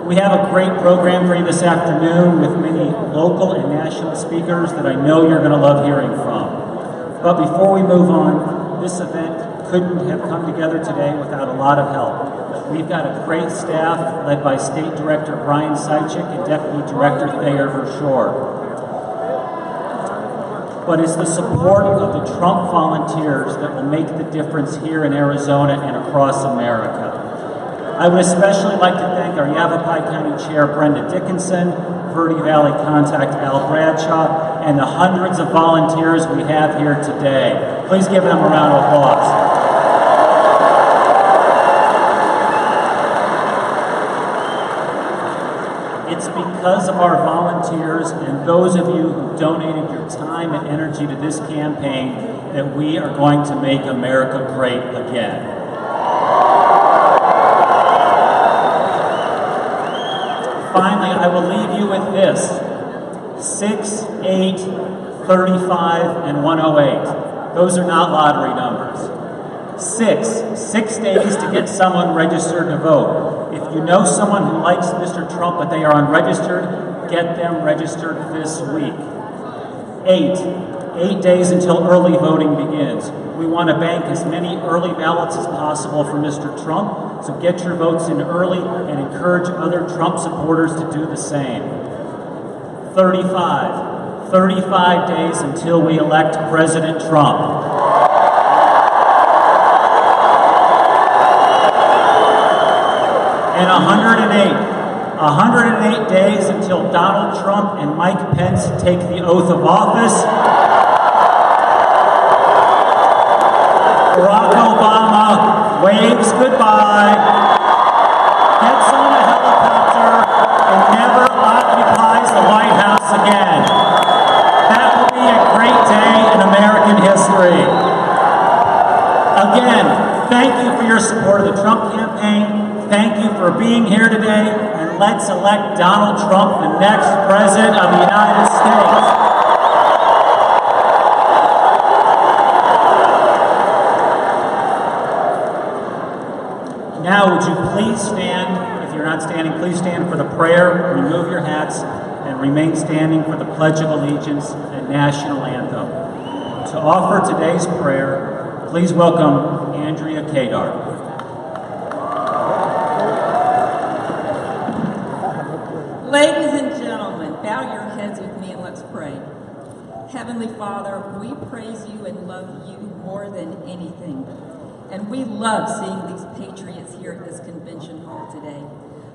We have a great program for you this afternoon with many local and national speakers that I know you're going to love hearing from. But before we move on, this event couldn't have come together today without a lot of help. We've got a great staff led by State Director Brian Sychik and Deputy Director Thayer Verschoor. But it's the support of the Trump volunteers that will make the difference here in Arizona and across America. I would especially like to thank our Yavapai County Chair Brenda Dickinson, Verde Valley Contact Al Bradshaw, and the hundreds of volunteers we have here today. Please give them a round of applause. It's because of our volunteers and those of you who donated your time and energy to this campaign that we are going to make America great again. Finally, I will leave you with this: 6, 8, 35, and 108. Those are not lottery numbers. 6 days to get someone registered to vote. If you know someone who likes Mr. Trump but they are unregistered, get them registered this week. 8 days until early voting begins. We want to bank as many early ballots as possible for Mr. Trump, so get your votes in early and encourage other Trump supporters to do the same. 35 days until we elect President Trump. And 108 days until Donald Trump and Mike Pence take the oath of office. Barack Obama waves goodbye, gets on a helicopter, and never occupies the White House again. That will be a great day in American history. Again, thank you for your support of the Trump campaign. Thank you for being here today, and let's elect Donald Trump, the next President of the United States. Now, would you please stand, if you're not standing, please stand for the prayer, remove your hats, and remain standing for the Pledge of Allegiance and National Anthem. To offer today's prayer, please welcome Andrea Kadar. Ladies and gentlemen, bow your heads with me and let's pray. Heavenly Father, we praise you and love you more than anything. And we love seeing these patriots here at this convention hall today.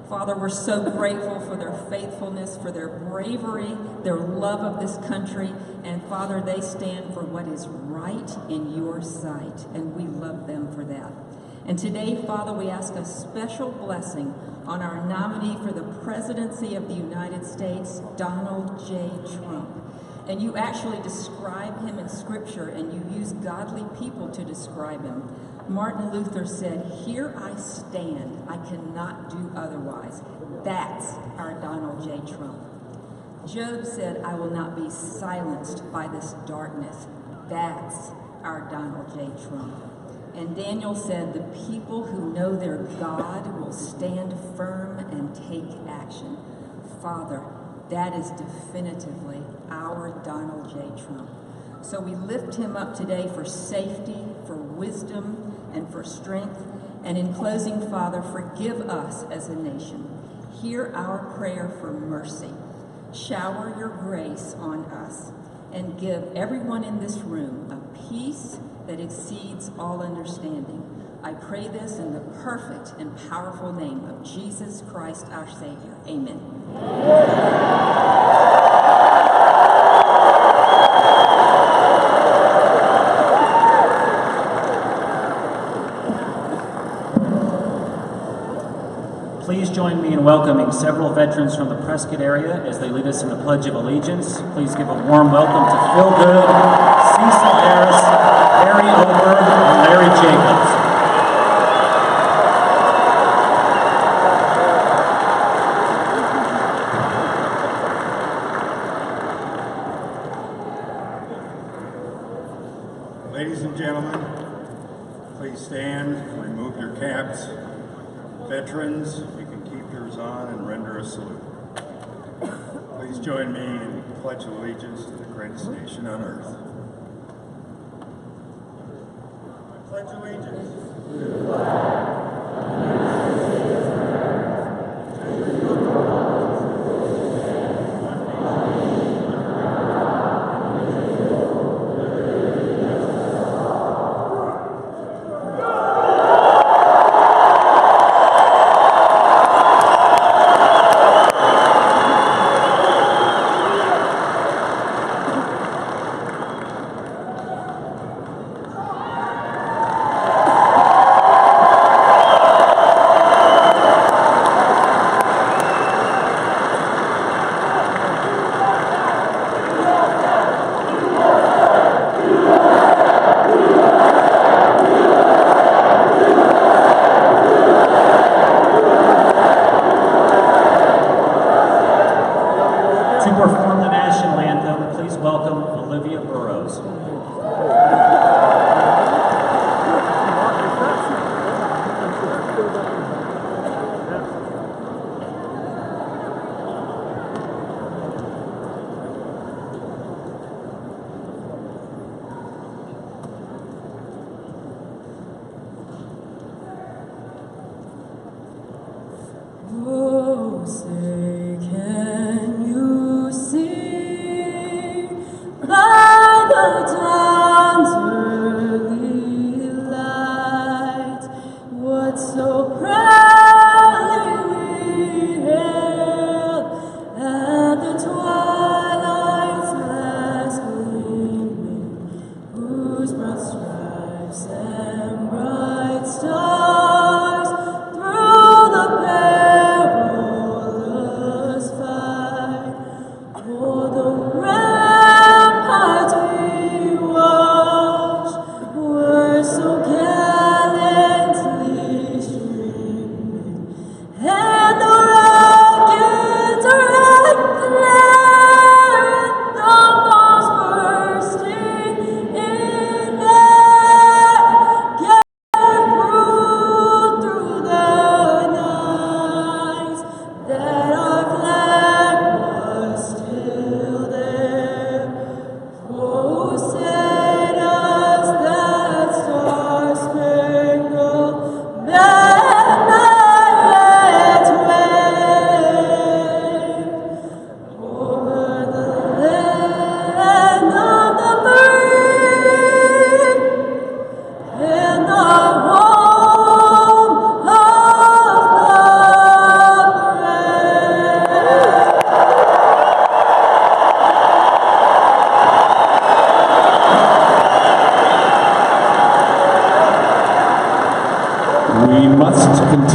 Father, we're so grateful for their faithfulness, for their bravery, their love of this country. And Father, they stand for what is right in your sight. And we love them for that. And today, Father, we ask a special blessing on our nominee for the presidency of the United States, Donald J. Trump. And you actually describe him in Scripture, and you use godly people to describe him. Martin Luther said, "Here I stand, I cannot do otherwise." That's our Donald J. Trump. Job said, "I will not be silenced by this darkness." That's our Donald J. Trump. And Daniel said, "The people who know their God will stand firm and take action." Father, that is definitively our Donald J. Trump. So we lift him up today for safety, for wisdom, and for strength. And in closing, Father, forgive us as a nation. Hear our prayer for mercy. Shower your grace on us, and give everyone in this room a peace that exceeds all understanding. I pray this in the perfect and powerful name of Jesus Christ, our Savior. Amen. Please join me in welcoming several veterans from the Prescott area as they lead us in the Pledge of Allegiance. Please give a warm welcome to Phil Good, Cecil Harris, Harry Oberg, and Larry Jacobs. Ladies and gentlemen, please stand, remove your caps. Veterans, you can keep your troopers on and render a salute. Please join me in pledge allegiance to the greatest nation on earth. I pledge allegiance.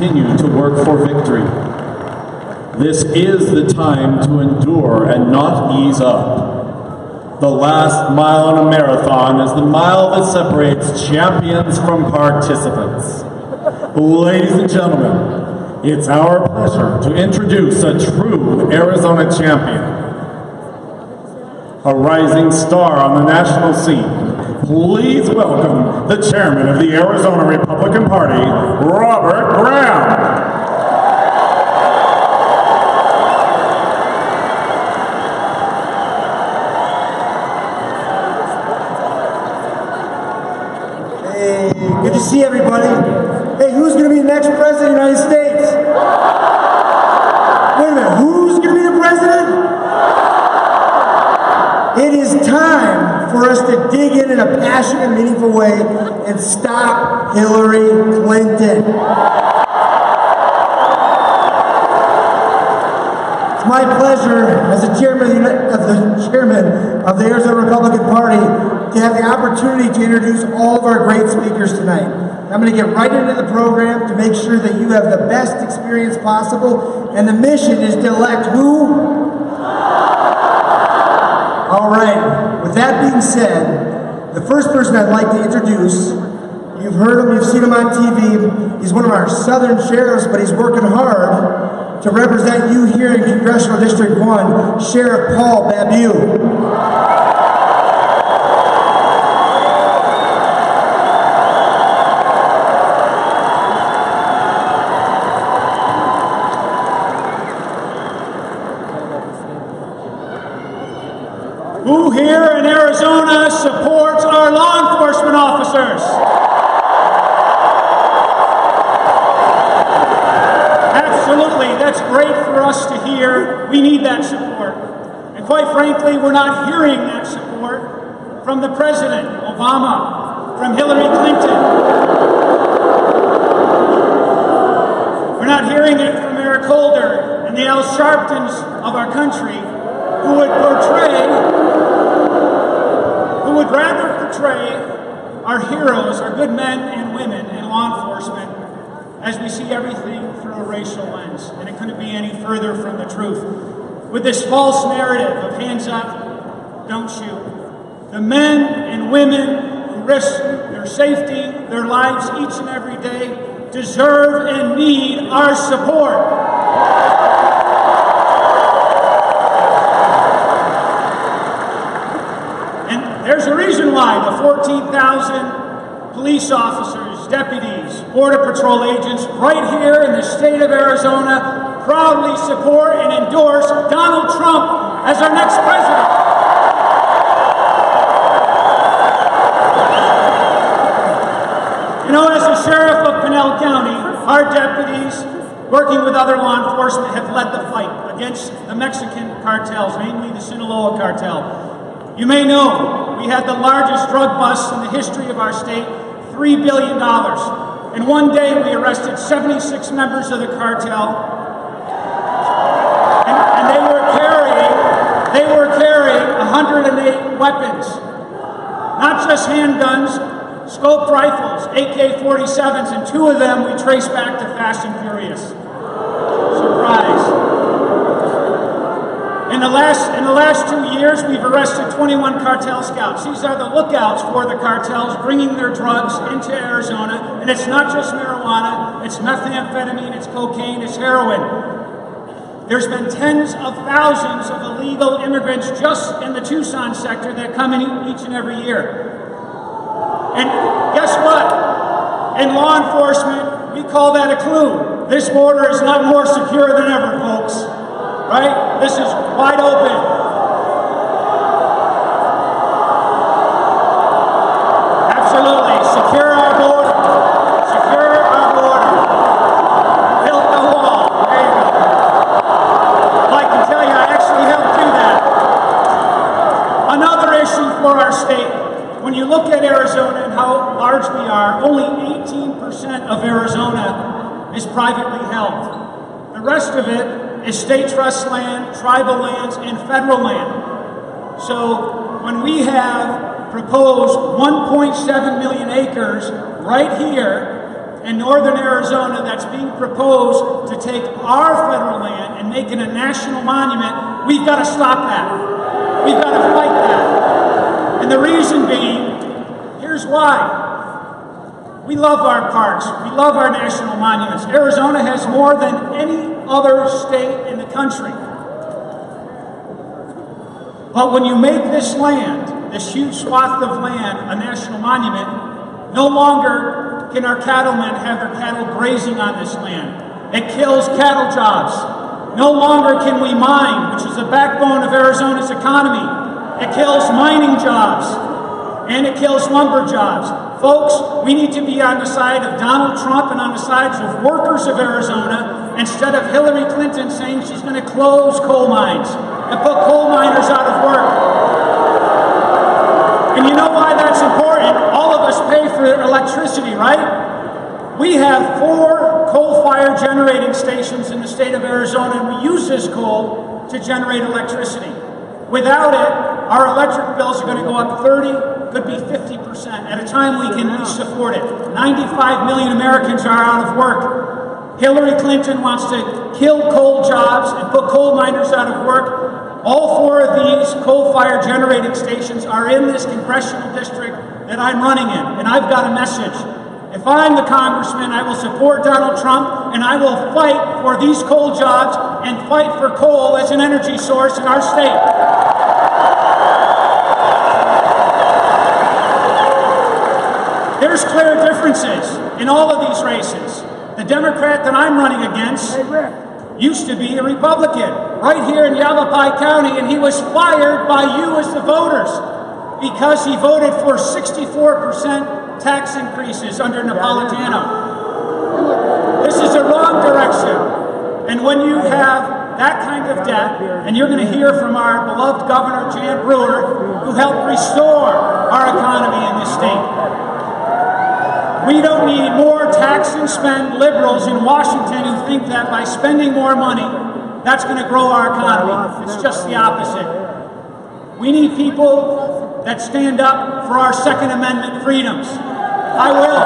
continue to work for victory. This is the time to endure and not ease up. The last mile in a marathon is the mile that separates champions from participants. Ladies and gentlemen, it's our pleasure to introduce a true Arizona champion, a rising star on the national scene. Please welcome the chairman of the Arizona Republican Party, Robert Graham. Hey, good to see everybody. Hey, who's going to be the next president of the United States? Wait a minute, who's going to be the president? It is time for us to dig in a passionate, meaningful way and stop Hillary Clinton. It's my pleasure as the chairman of the Arizona Republican Party to have the opportunity to introduce all of our great speakers tonight. I'm going to get right into the program to make sure that you have the best experience possible, and the mission is to elect who? All right, with that being said, the first person I'd like to introduce, you've heard him, you've seen him on TV, he's one of our southern sheriffs, but he's working hard to represent you here in Congressional District 1, Sheriff Paul Babu. Who here in Arizona supports our law enforcement officers? Absolutely, that's great for us to hear. We need that support. And quite frankly, we're not hearing that support from the President, Obama, from Hillary Clinton. We're not hearing it from Eric Holder and the Al Sharptons of our country, who would rather portray our heroes, our good men and women in law enforcement, as we see everything through a racial lens. And it couldn't be any further from the truth. With this false narrative of hands up, don't shoot. The men and women who risk their safety, their lives each and every day, deserve and need our support. There's a reason why the 14,000 police officers, deputies, Border Patrol agents right here in the state of Arizona proudly support and endorse Donald Trump as our next president. You know, as the sheriff of Pinal County, our deputies, working with other law enforcement, have led the fight against the Mexican cartels, namely the Sinaloa cartel. You may know we had the largest drug bust in the history of our state, $3 billion. In one day, we arrested 76 members of the cartel, and they were carrying 108 weapons, not just handguns, scoped rifles, AK-47s, and 2 of them we traced back to Fast and Furious. Surprise. In the last 2 years, we've arrested 21 cartel scouts. These are the lookouts for the cartels bringing their drugs into Arizona. And it's not just marijuana, it's methamphetamine, it's cocaine, it's heroin. There's been tens of thousands of illegal immigrants just in the Tucson sector that come in each and every year. And guess what? In law enforcement, we call that a clue. This border is not more secure than ever, folks. Right? This is wide open. Absolutely. Secure our border. Secure our border. Build the wall. There you go. Well, I can tell you, I actually helped do that. Another issue for our state. When you look at Arizona and how large we are, only 18% of Arizona is privately held. The rest of it is state trust land, tribal lands, and federal land. So when we have proposed 1.7 million acres right here in northern Arizona that's being proposed to take our federal land and make it a national monument, we've got to stop that. We've got to fight that. And the reason being, here's why. We love our parks. We love our national monuments. Arizona has more than any other state in the country. But when you make this land, this huge swath of land, a national monument, no longer can our cattlemen have their cattle grazing on this land. It kills cattle jobs. No longer can we mine, which is the backbone of Arizona's economy. It kills mining jobs, and it kills lumber jobs. Folks, we need to be on the side of Donald Trump and on the sides of workers of Arizona instead of Hillary Clinton saying she's going to close coal mines and put coal miners out of work. And you know why that's important? All of us pay for electricity, right? We have 4 coal-fired generating stations in the state of Arizona, and we use this coal to generate electricity. Without it, our electric bills are going to go up 30, could be 50% at a time we can least afford it. 95 million Americans are out of work. Hillary Clinton wants to kill coal jobs and put coal miners out of work. All 4 of these coal-fired generating stations are in this congressional district that I'm running in, and I've got a message. If I'm the congressman, I will support Donald Trump, and I will fight for these coal jobs and fight for coal as an energy source in our state. There's clear differences in all of these races. The Democrat that I'm running against used to be a Republican right here in Yavapai County, and he was fired by you as the voters because he voted for 64% tax increases under Napolitano. This is the wrong direction. And when you have that kind of debt, and you're going to hear from our beloved Governor Jan Brewer, who helped restore our economy in this state. We don't need more tax and spend liberals in Washington who think that by spending more money, that's going to grow our economy. It's just the opposite. We need people that stand up for our Second Amendment freedoms. I will.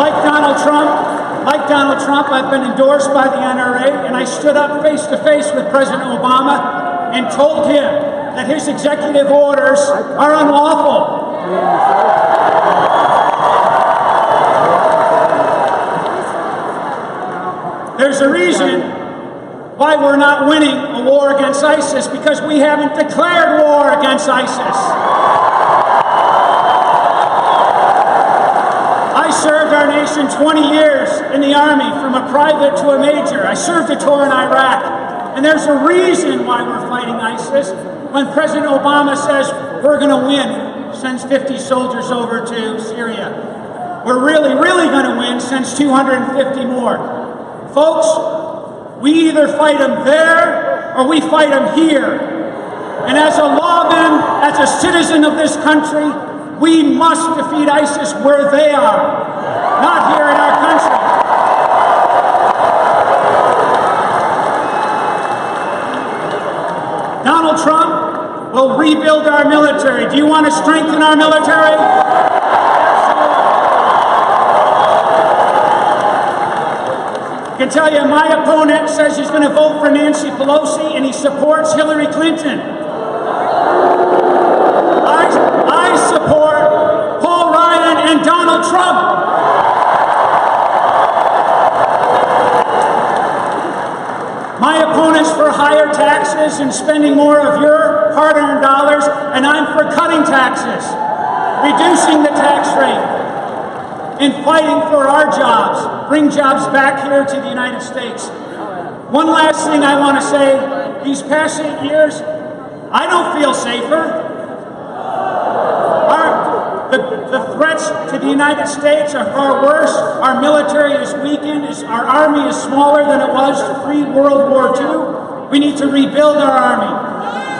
Like Donald Trump, I've been endorsed by the NRA, and I stood up face to face with President Obama and told him that his executive orders are unlawful. There's a reason why we're not winning a war against ISIS, because we haven't declared war against ISIS. I served our nation 20 years in the Army, from a private to a major. I served a tour in Iraq. And there's a reason why we're fighting ISIS. When President Obama says we're going to win, sends 50 soldiers over to Syria. We're really going to win, sends 250 more. Folks, we either fight them there or we fight them here. And as a lawman, as a citizen of this country, we must defeat ISIS where they are, not here in our country. Donald Trump will rebuild our military. Do you want to strengthen our military? I can tell you, my opponent says he's going to vote for Nancy Pelosi and he supports Hillary Clinton. I support Paul Ryan and Donald Trump. My opponent's for higher taxes and spending more of your hard-earned dollars, and I'm for cutting taxes, reducing the tax rate, and fighting for our jobs, bring jobs back here to the United States. One last thing I want to say, these past 8 years, I don't feel safer. The threats to the United States are far worse. Our military is weakened. Our army is smaller than it was pre-World War II. We need to rebuild our army,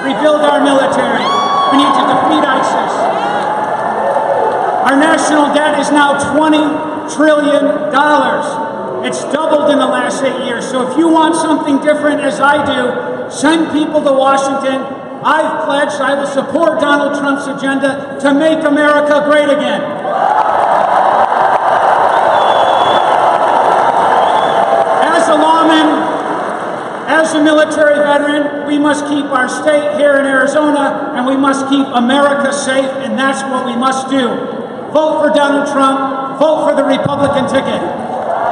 rebuild our military. We need to defeat ISIS. Our national debt is now $20 trillion. It's doubled in the last 8 years. So if you want something different, as I do, send people to Washington. I've pledged I will support Donald Trump's agenda to make America great again. As a lawman, as a military veteran, we must keep our state here in Arizona, and we must keep America safe, and that's what we must do. Vote for Donald Trump. Vote for the Republican ticket.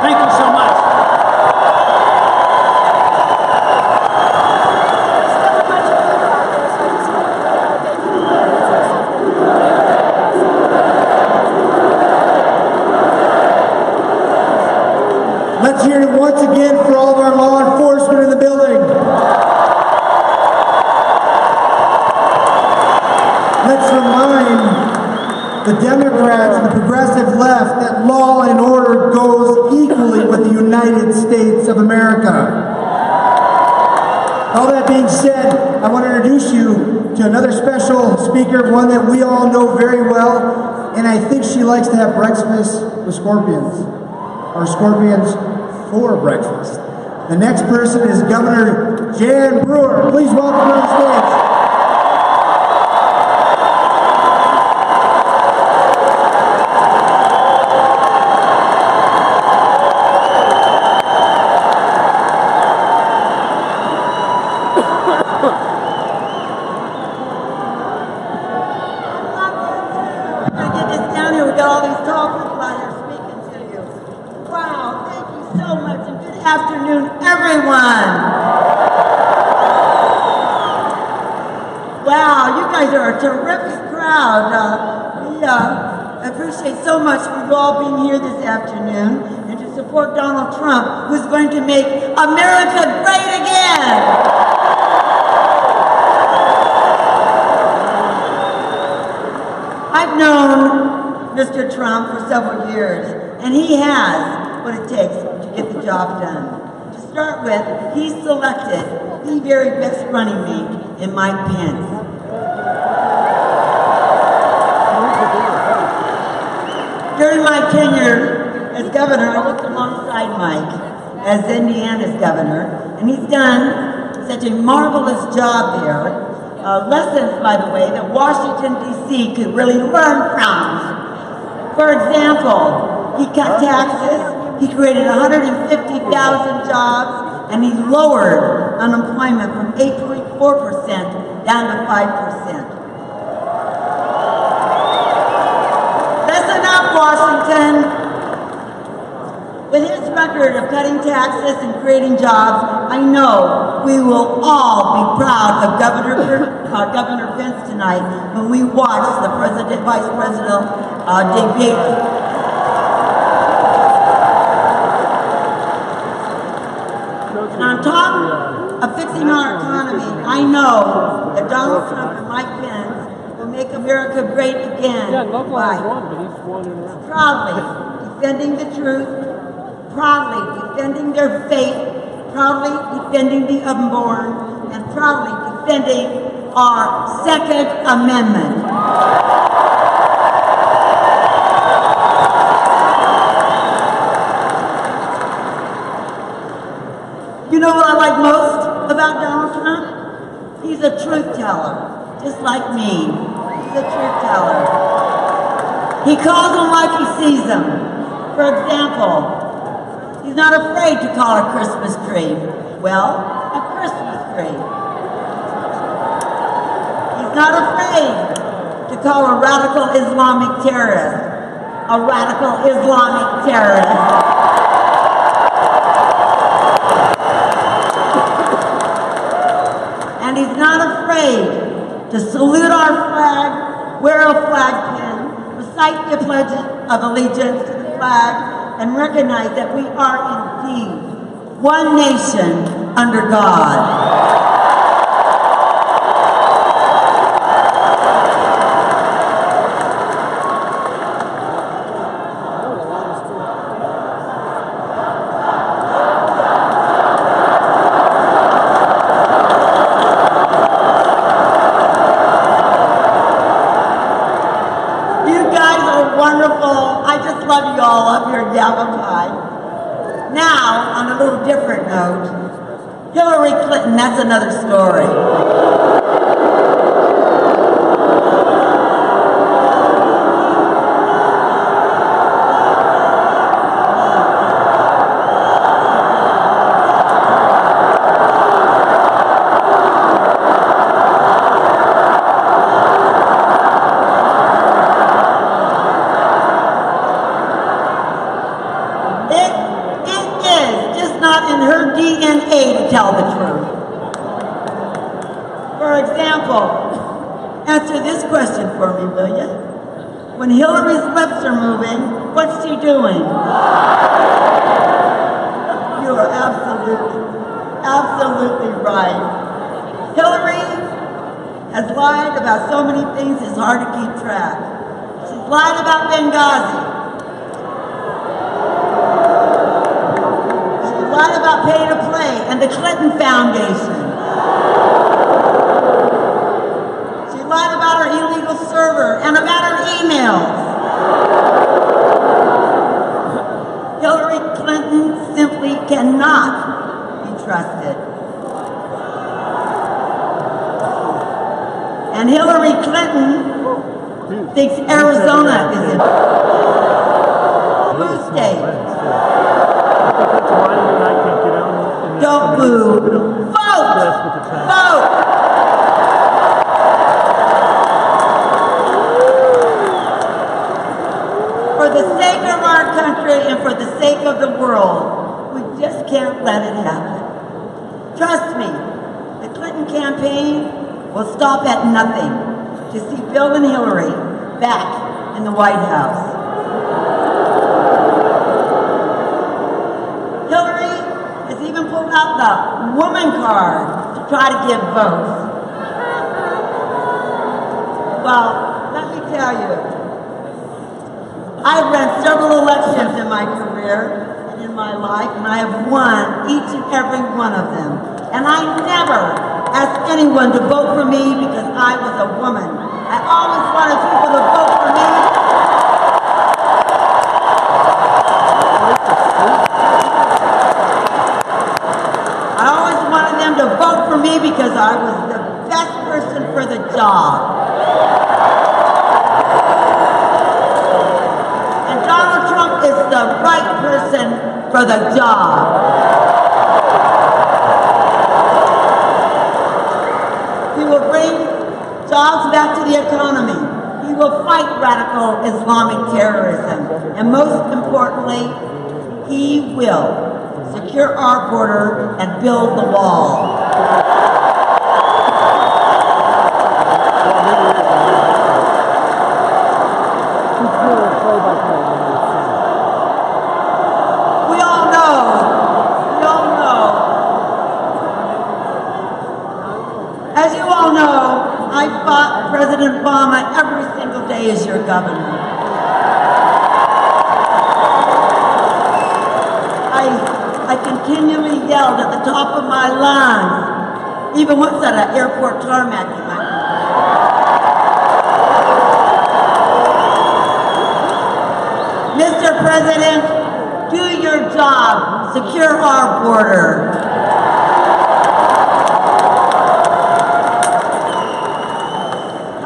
Thank you so much. Let's hear it once again for all of our law enforcement in the building. Let's remind the Democrats and the progressive left that law and order goes equally with the United States of America. All that being said, I want to introduce you to another special speaker, one that we all know very well, and I think she likes to have breakfast with scorpions, or scorpions for breakfast. The next person is Governor Jan Brewer. Please welcome her to the stage. Afternoon, everyone. Wow, you guys are a terrific crowd. We appreciate so much for you all being here this afternoon and to to support Donald Trump, who's going to make America great again. I've known Mr. Trump for several years, and he has what it takes to get the job done. To start with, he selected the very best running mate in Mike Pence. During my tenure as governor, I worked alongside Mike as Indiana's governor, and he's done such a marvelous job there. Lessons, by the way, that Washington, D.C. could really learn from. For example, he cut taxes, he created 150,000 jobs, and he lowered unemployment from 8.4% down to 5%. Listen up, Washington. With his record of cutting taxes and creating jobs, I know we will all be proud of Governor Pence tonight when we watch the Vice President debate. And on top of fixing our economy, I know that Donald Trump and Mike Pence will make America great again by proudly defending the truth, proudly defending their faith, proudly defending the unborn, and proudly defending our Second Amendment. You know what I like most about Donald Trump? He's a truth teller, just like me. He's a truth teller. He calls them like he sees them. For example, he's not afraid to call a Christmas tree, well, a Christmas tree. He's not afraid to call a radical Islamic terrorist a radical Islamic terrorist. And he's not afraid to salute our flag, wear a flag pin, recite the Pledge of Allegiance to the flag, and recognize that we are indeed one nation under God. Love you all up here in Yavapai. Now, on a little different note, Hillary Clinton, that's another story. To tell the truth. For example, answer this question for me, will you? When Hillary's lips are moving, what's she doing? You are absolutely right. Hillary has lied about so many things it's hard to keep track. She's lied about Benghazi. Lied about pay to play and the Clinton Foundation. She lied about her illegal server and about her emails. Hillary Clinton simply cannot be trusted. And Hillary Clinton thinks Arizona is in blue state. Don't boo. Vote! Vote! For the sake of our country and for the sake of the world, we just can't let it happen. Trust me, the Clinton campaign will stop at nothing to see Bill and Hillary back in the White House. He's even pulled out the woman card to try to give votes. Well, let me tell you, I've run several elections in my career and in my life, and I have won each and every one of them. And I never asked anyone to vote for me because I was a woman. I always wanted people to vote for me. I always wanted them to vote for me because I was the best person for the job. And Donald Trump is the right person for the job. He will bring jobs back to the economy. He will fight radical Islamic terrorism. And most importantly, he will secure our border and build the wall. We all know, as you all know, I fought President Obama every single day as your governor. I continually yelled at the top of my lungs, even once at an airport tarmac. Mr. President, do your job, secure our border.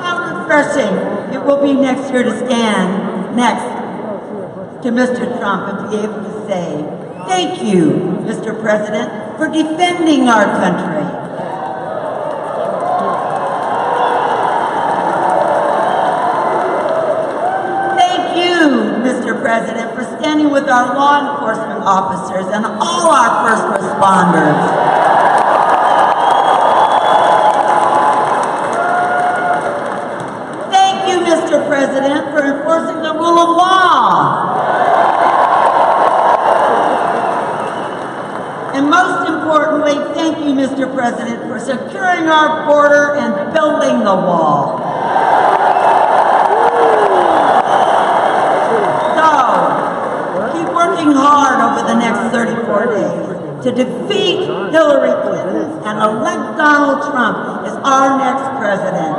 How refreshing it will be next year to stand next to Mr. Trump and be able to say, thank you, Mr. President, for defending our country. Thank you, Mr. President, for standing with our law enforcement officers and all our first responders. Thank you, Mr. President, for enforcing the rule of law. And most importantly, thank you, Mr. President, for securing our border and building the wall. So, keep working hard over the next 34 days to defeat Hillary Clinton and elect Donald Trump as our next president.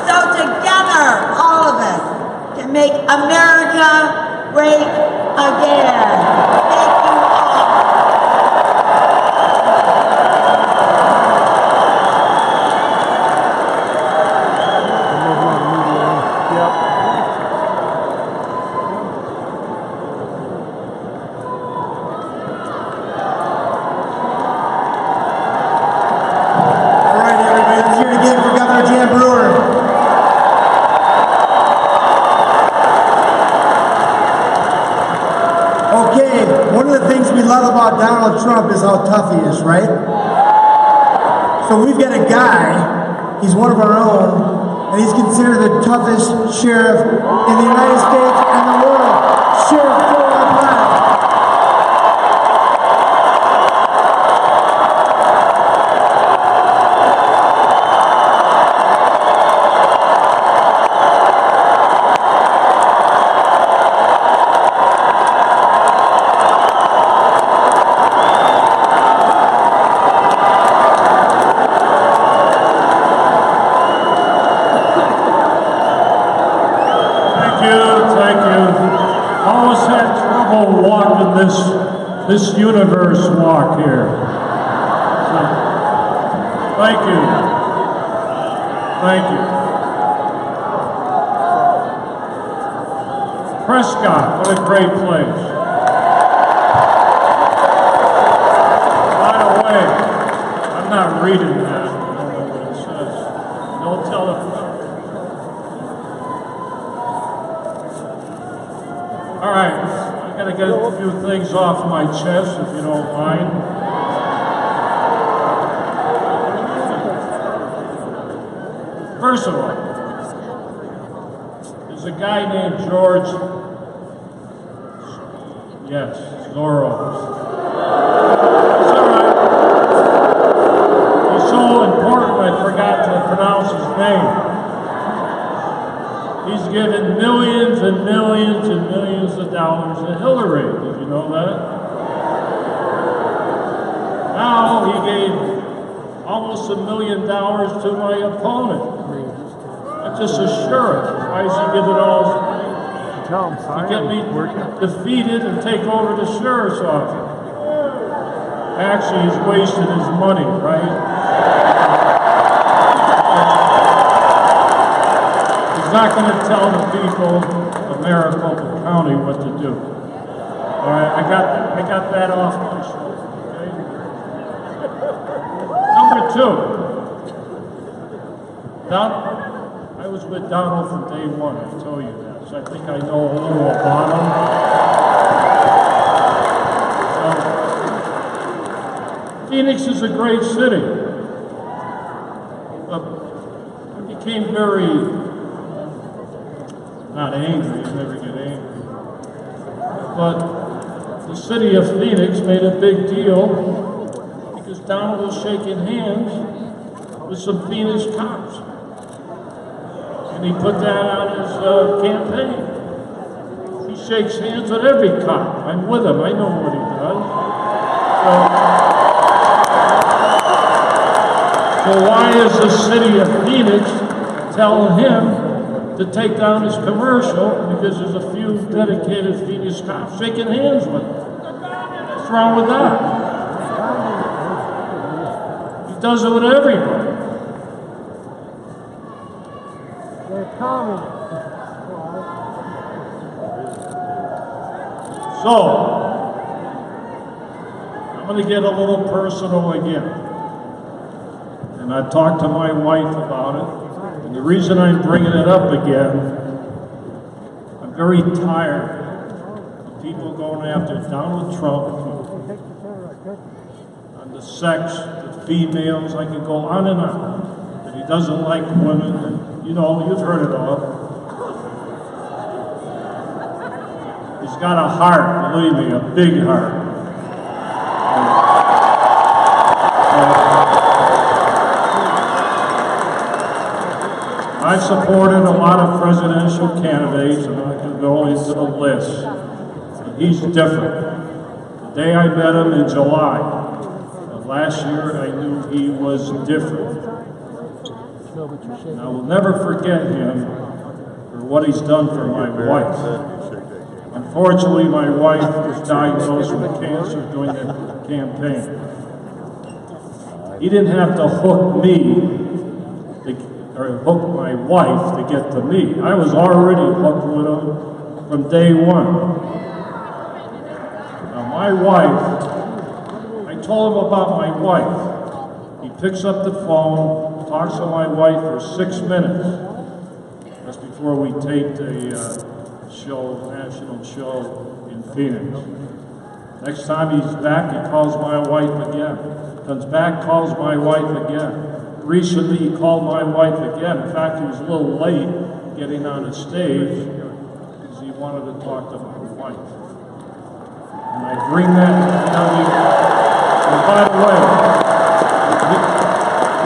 So together, all of us can make America great again. Thank you all. All right, everybody, let's hear it again for Governor Jan Brewer. Okay, one of the things we love about Donald Trump is how tough he is, right? So we've got a guy, he's one of our own, and he's considered the toughest sheriff in the United States and the world. Sheriff Joe Brown. Thank you. Always had trouble walking this universe walk here. So, thank you. Thank you. Prescott, what a great place. By the way, I'm not reading that. I don't know what it says. Don't tell it. All right, I gotta get a few things off my chest, if you don't mind. First of all, there's a guy named George, yes, Soros. It's all right. He's so important I forgot to pronounce his name. He's given millions and millions and millions of dollars to Hillary. Did you know that? Now he gave almost $1 million to my opponent. That's just assurance. Why is he giving all his money? To get me defeated and take over the sheriff's office. Actually, he's wasting his money, right? He's not going to tell the people of Maricopa County what to do. All right, I got that off my shoulder. Okay? Number two, I was with Donald from day one. I told you that, so I think I know a little about him. Phoenix is a great city. I became very, not angry, you never get angry, but the city of Phoenix made a big deal because Donald was shaking hands with some Phoenix cops. And he put that on his campaign. He shakes hands with every cop. I'm with him, I know what he does. So why is the city of Phoenix telling him to take down his commercial because there's a few dedicated Phoenix cops shaking hands with him? What's wrong with that? He does it with everybody. So, I'm going to get a little personal again. And I talked to my wife about it. And the reason I'm bringing it up again, I'm very tired of people going after Donald Trump on the sex, the females. I could go on and on. That he doesn't like women. And, you know, you've heard it all. He's got a heart, believe me, a big heart. I've supported a lot of presidential candidates, and I can go into the list. But he's different. The day I met him in July of last year, I knew he was different. And I will never forget him for what he's done for my wife. Unfortunately, my wife was diagnosed with cancer during the campaign. He didn't have to hook me, or hook my wife to get to me. I was already hooked with him from day one. Now my wife, I told him about my wife. He picks up the phone, talks to my wife for 6 minutes. That's before we taped a national show in Phoenix. Next time he's back, he calls my wife again. Comes back, calls my wife again. Recently, he called my wife again. In fact, he was a little late getting on the stage because he wanted to talk to my wife. And I bring that, and by the way,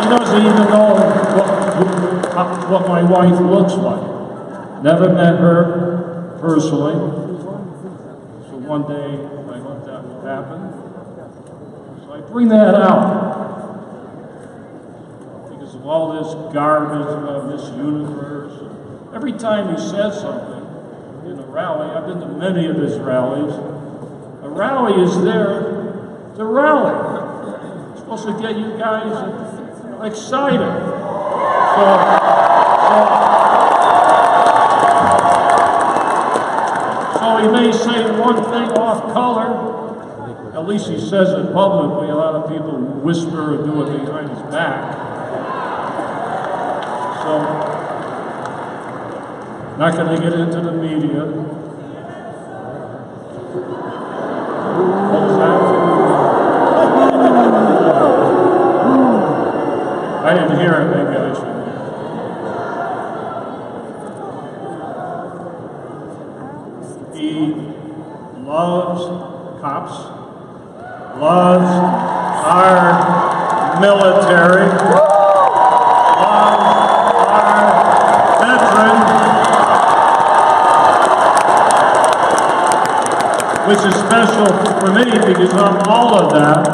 he doesn't even know what my wife looks like. Never met her personally. So one day, I let that happen. So I bring that out. All this garbage of this universe. Every time he says something in a rally, I've been to many of his rallies, a rally is there to rally. It's supposed to get you guys excited. So he may say one thing off color. At least he says it publicly. A lot of people whisper or do it behind his back. So, not going to get into the media. What was that? I didn't hear it, maybe I should. He loves cops, loves our military, loves our veterans, which is special for me because I'm all of that.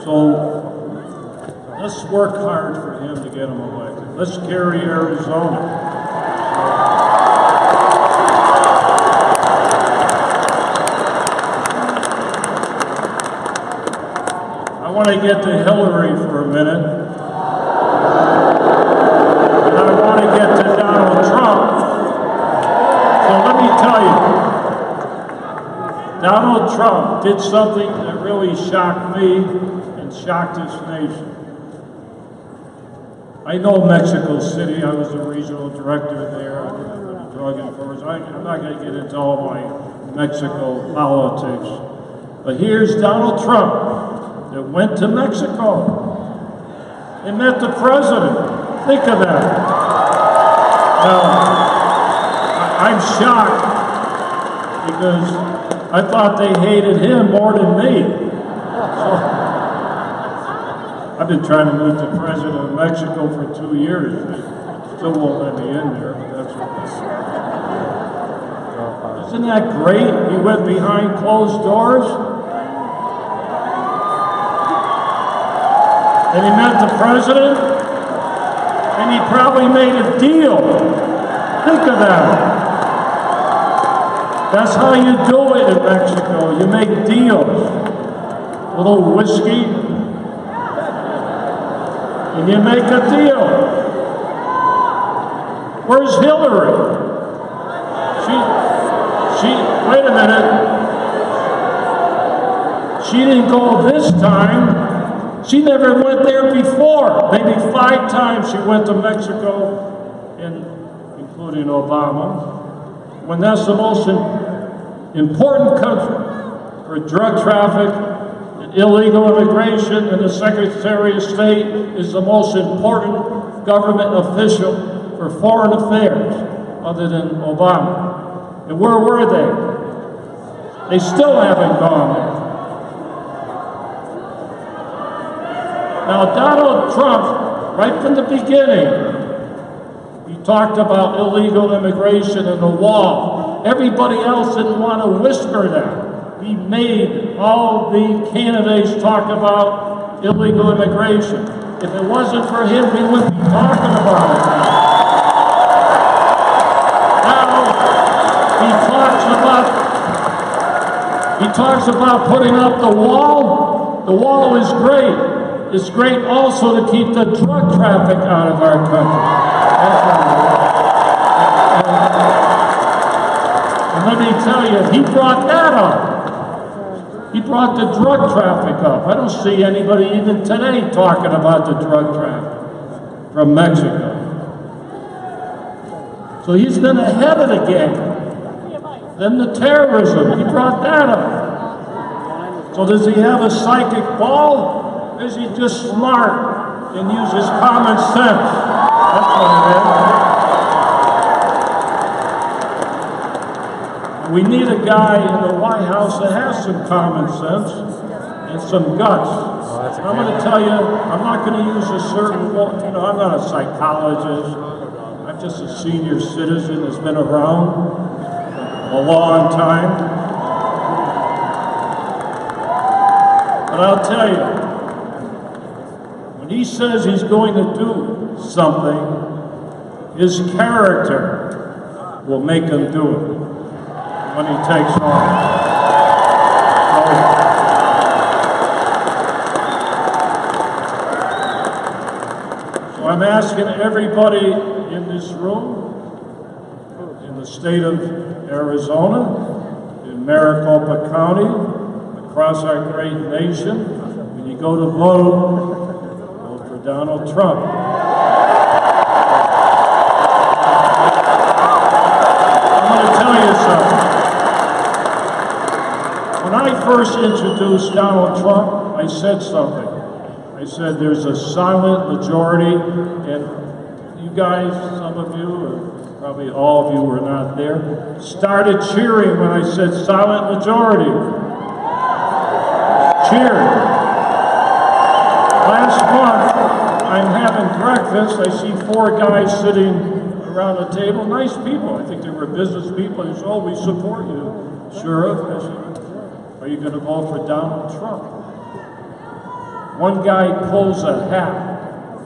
So let's work hard for him to get him elected. Let's carry Arizona. I want to get to Hillary for a minute. And I want to get to Donald Trump. So let me tell you, Donald Trump did something that really shocked me and shocked this nation. I know Mexico City. I was a regional director there for the drug enforcement. I'm not going to get into all my Mexico politics. But here's Donald Trump that went to Mexico and met the president. Think of that. Now, I'm shocked because I thought they hated him more than me. So, I've been trying to meet the president of Mexico for 2 years. They still won't let me in there, but that's okay. Isn't that great? He went behind closed doors. And he met the president, and he probably made a deal. Think of that. That's how you do it in Mexico. You make deals. A little whiskey, and you make a deal. Where's Hillary? Wait a minute. She didn't go this time. She never went there before. Maybe 5 times she went to Mexico, including Obama, when that's the most important country for drug traffic and illegal immigration, and the Secretary of State is the most important government official for foreign affairs other than Obama. And where were they? They still haven't gone there. Now, Donald Trump, right from the beginning, he talked about illegal immigration and the wall. Everybody else didn't want to whisper that. He made all the candidates talk about illegal immigration. If it wasn't for him, we wouldn't be talking about it. Now, he talks about putting up the wall. The wall is great. It's great also to keep the drug traffic out of our country. And let me tell you, he brought that up. He brought the drug traffic up. I don't see anybody even today talking about the drug traffic from Mexico. So he's been ahead of the game. Then the terrorism, he brought that up. So does he have a psychic ball? Or is he just smart and uses common sense? That's what it is. We need a guy in the White House that has some common sense and some guts. I'm going to tell you, I'm not going to use a certain, I'm not a psychologist. I'm just a senior citizen that's been around a long time. But I'll tell you, when he says he's going to do something, his character will make him do it when he takes office. So I'm asking everybody in this room, in the state of Arizona, in Maricopa County, across our great nation, when you go to vote for Donald Trump. I'm going to tell you something. When I first introduced Donald Trump, I said something. I said there's a silent majority, and you guys, some of you, or probably all of you were not there, started cheering when I said silent majority. Cheered. Last month, I'm having breakfast. I see 4 guys sitting around the table, nice people. I think they were business people. They said, oh, we support you, Sheriff. I said, are you going to vote for Donald Trump? One guy pulls a hat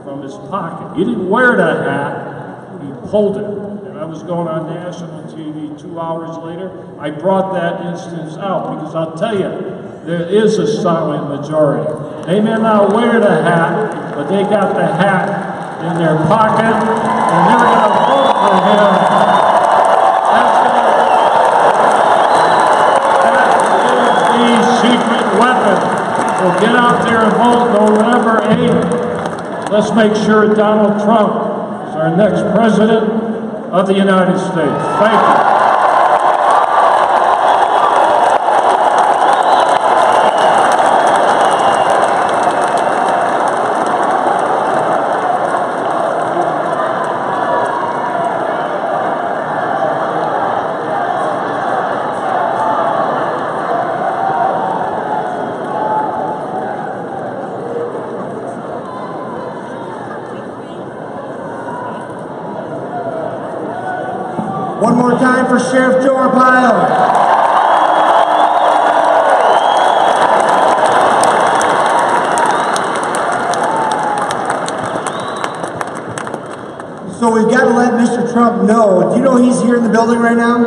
from his pocket. He didn't wear the hat, he pulled it. And I was going on national TV 2 hours later. I brought that instance out because I'll tell you, there is a silent majority. They may not wear the hat, but they got the hat in their pocket, and they're going to vote for him. That is the secret weapon. So get out there and vote November 8th. Let's make sure Donald Trump is our next president of the United States. Thank you. One more time for Sheriff Joe Arpaio. So we've got to let Mr. Trump know. Do you know he's here in the building right now?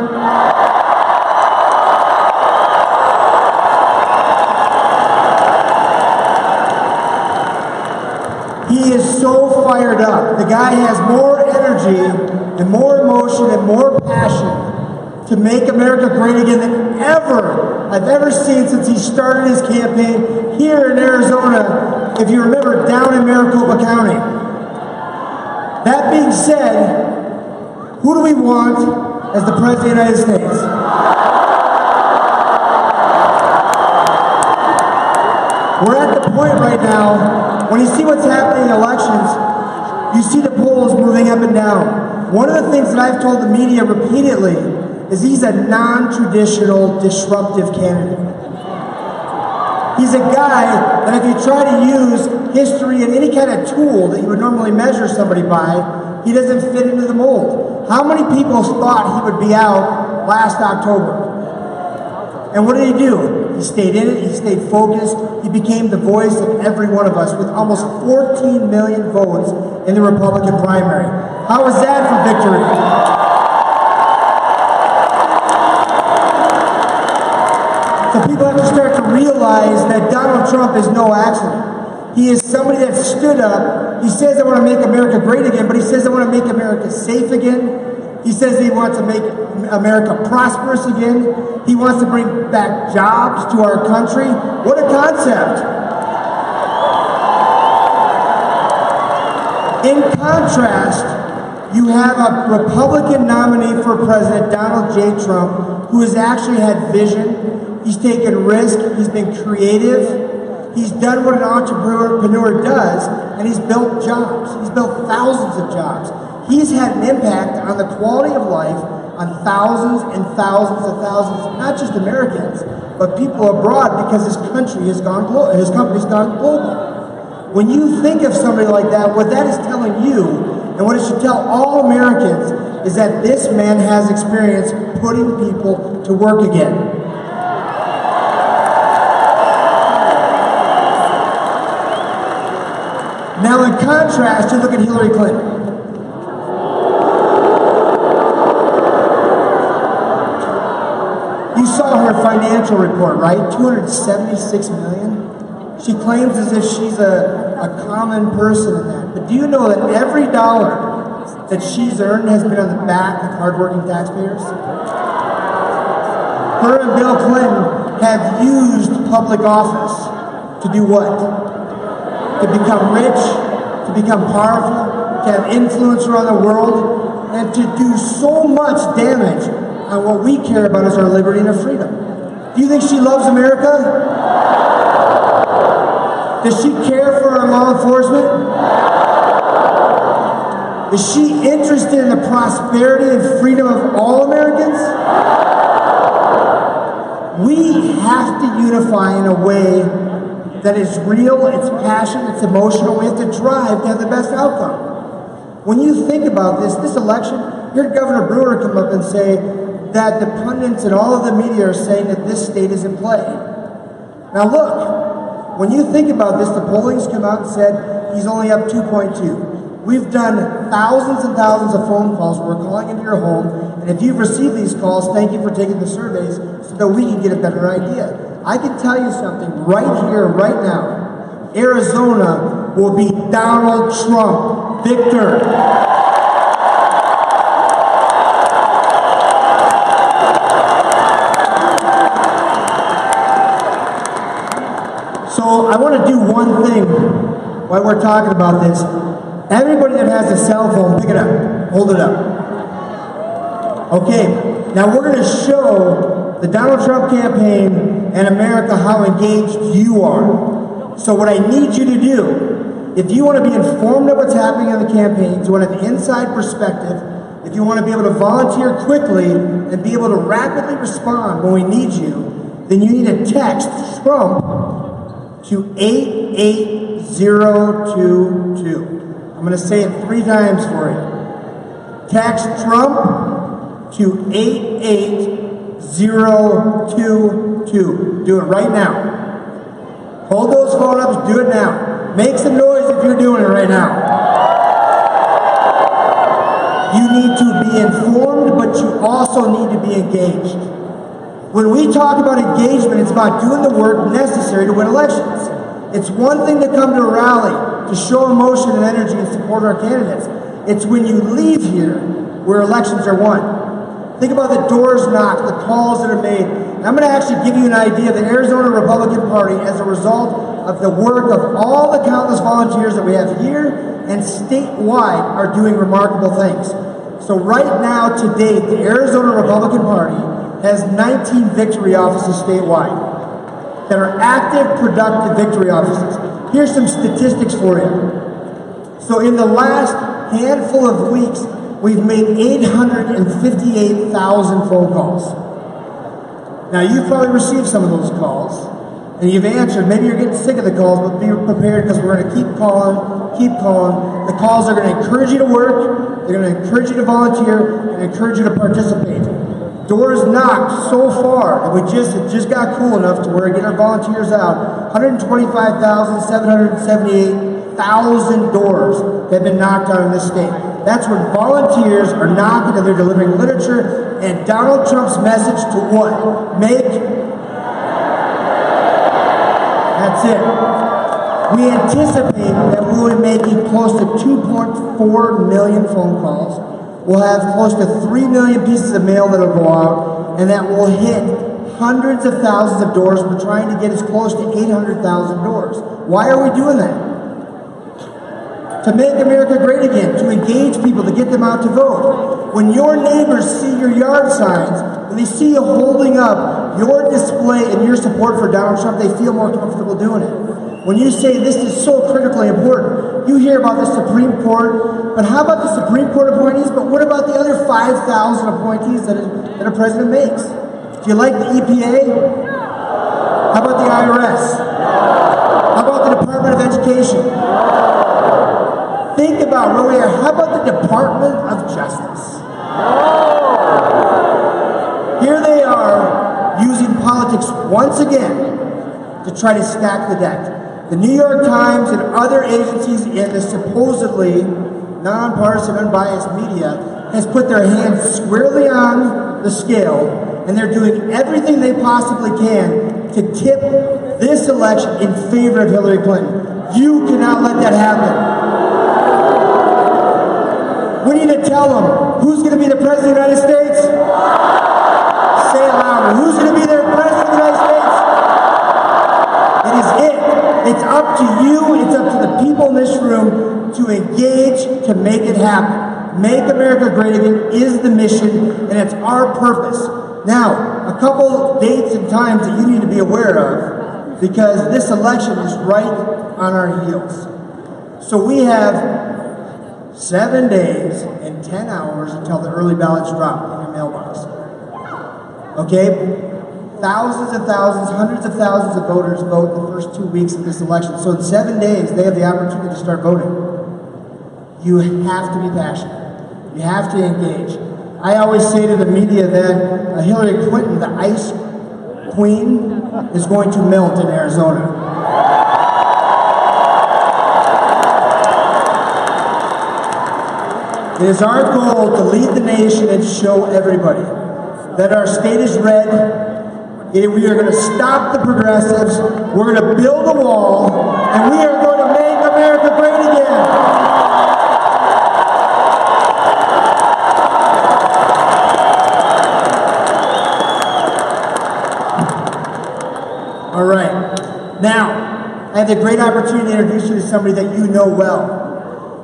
He is so fired up. The guy has more energy and more emotion and more passion to make America great again than I've ever seen since he started his campaign here in Arizona, if you remember, down in Maricopa County. That being said, who do we want as the President of the United States? We're at the point right now, when you see what's happening in elections, you see the polls moving up and down. One of the things that I've told the media repeatedly is he's a non-traditional, disruptive candidate. He's a guy that if you try to use history and any kind of tool that you would normally measure somebody by, he doesn't fit into the mold. How many people thought he would be out last October? And what did he do? He stayed in it, he stayed focused, he became the voice of every one of us with almost 14 million votes in the Republican primary. How was that for victory? So people have to start to realize that Donald Trump is no accident. He is somebody that stood up. He says, I want to make America great again, but he says, I want to make America safe again. He says he wants to make America prosperous again. He wants to bring back jobs to our country. What a concept. In contrast, you have a Republican nominee for president, Donald J. Trump, who has actually had vision. He's taken risk. He's been creative. He's done what an entrepreneur does, and he's built jobs. He's built thousands of jobs. He's had an impact on the quality of life on thousands and thousands and thousands, not just Americans, but people abroad, because his country has gone global, his company's gone global. When you think of somebody like that, what that is telling you, and what it should tell all Americans, is that this man has experience putting people to work again. Now, in contrast, you look at Hillary Clinton. You saw her financial report, right? $276 million. She claims as if she's a common person in that. But do you know that every dollar that she's earned has been on the back of hardworking taxpayers? Her and Bill Clinton have used public office to do what? To become rich, to become powerful, to have influence around the world, and to do so much damage on what we care about is our liberty and our freedom. Do you think she loves America? Does she care for our law enforcement? Is she interested in the prosperity and freedom of all Americans? We have to unify in a way that is real, it's passionate, it's emotional. We have to drive to have the best outcome. When you think about this election, you heard Governor Brewer come up and say that the pundits and all of the media are saying that this state is in play. Now look, when you think about this, the polling's come out and said he's only up 2.2. We've done thousands and thousands of phone calls. We're calling into your home, and if you've received these calls, thank you for taking the surveys so that we can get a better idea. I can tell you something right here, right now. Arizona will be Donald Trump, victor. So I want to do one thing while we're talking about this. Everybody that has a cell phone, pick it up. Hold it up. Okay, now we're going to show the Donald Trump campaign and America how engaged you are. So what I need you to do, if you want to be informed of what's happening in the campaign, if you want to have an inside perspective, if you want to be able to volunteer quickly and be able to rapidly respond when we need you, then you need to text Trump to 88022. I'm going to say it 3 times for you. Text Trump to 88022. Do it right now. Hold those phone ups, do it now. Make some noise if you're doing it right now. You need to be informed, but you also need to be engaged. When we talk about engagement, it's about doing the work necessary to win elections. It's one thing to come to a rally, to show emotion and energy and support our candidates. It's when you leave here where elections are won. Think about the doors knocked, the calls that are made. And I'm going to actually give you an idea of the Arizona Republican Party as a result of the work of all the countless volunteers that we have here and statewide are doing remarkable things. So right now, to date, the Arizona Republican Party has 19 victory offices statewide that are active, productive victory offices. Here's some statistics for you. So in the last handful of weeks, we've made 858,000 phone calls. Now you've probably received some of those calls, and you've answered. Maybe you're getting sick of the calls, but be prepared because we're going to keep calling, keep calling. The calls are going to encourage you to work, they're going to encourage you to volunteer, and encourage you to participate. Doors knocked so far, and it just got cool enough to where we get our volunteers out. 125,778,000 doors have been knocked on in this state. That's when volunteers are knocking and they're delivering literature and Donald Trump's message to what? That's it. We anticipate that we will be making close to 2.4 million phone calls. We'll have close to 3 million pieces of mail that will go out, and that will hit hundreds of thousands of doors. We're trying to get as close to 800,000 doors. Why are we doing that? To make America great again, to engage people, to get them out to vote. When your neighbors see your yard signs, when they see you holding up your display and your support for Donald Trump, they feel more comfortable doing it. When you say this is so critically important, you hear about the Supreme Court, but how about the Supreme Court appointees? But what about the other 5,000 appointees that a president makes? Do you like the EPA? How about the IRS? How about the Department of Education? Think about where we are. How about the Department of Justice? Here they are using politics once again to try to stack the deck. The New York Times and other agencies in the supposedly nonpartisan, unbiased media has put their hands squarely on the scale, and they're doing everything they possibly can to tip this election in favor of Hillary Clinton. You cannot let that happen. We need to tell them who's going to be the President of the United States. Say it louder. Who's going to be their President of the United States? It is it. It's up to you, it's up to the people in this room to engage to make it happen. Make America great again is the mission, and it's our purpose. Now, a couple dates and times that you need to be aware of, because this election is right on our heels. So we have 7 days and 10 hours until the early ballots drop in your mailbox. Okay? Thousands and thousands, hundreds of thousands of voters vote the first 2 weeks of this election. So in 7 days, they have the opportunity to start voting. You have to be passionate. You have to engage. I always say to the media that Hillary Clinton, the ice queen, is going to melt in Arizona. It is our goal to lead the nation and show everybody that our state is red. We are going to stop the progressives. We're going to build a wall, and we are going to make America great again. All right. Now, I have the great opportunity to introduce you to somebody that you know well.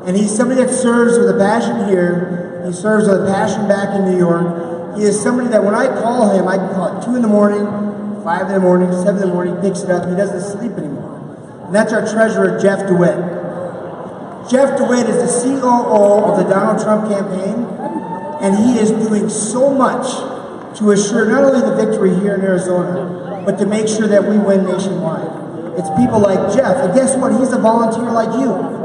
And he's somebody that serves with a passion here. He serves with a passion back in New York. He is somebody that when I call him, I can call at 2 in the morning, 5 in the morning, 7 in the morning, he picks it up. He doesn't sleep anymore. And that's our treasurer, Jeff DeWitt. Jeff DeWitt is the COO of the Donald Trump campaign, and he is doing so much to assure not only the victory here in Arizona, but to make sure that we win nationwide. It's people like Jeff, and guess what? He's a volunteer like you.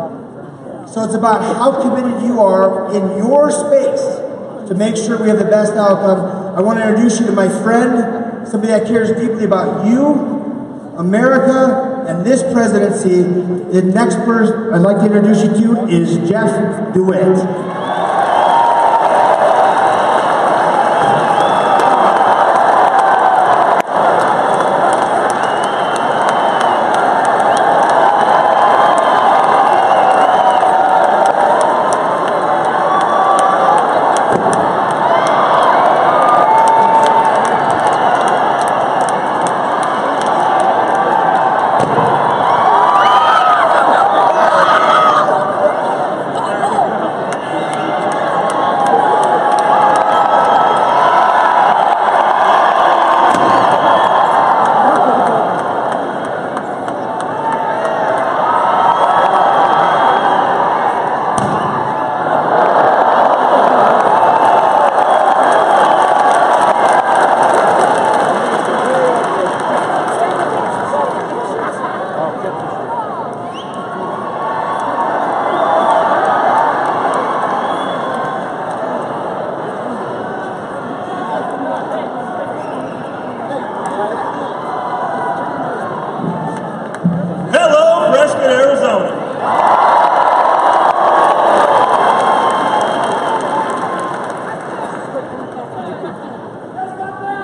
So it's about how committed you are in your space to make sure we have the best outcome. I want to introduce you to my friend, somebody that cares deeply about you, America, and this presidency. The next person I'd like to introduce you to is Jeff DeWitt.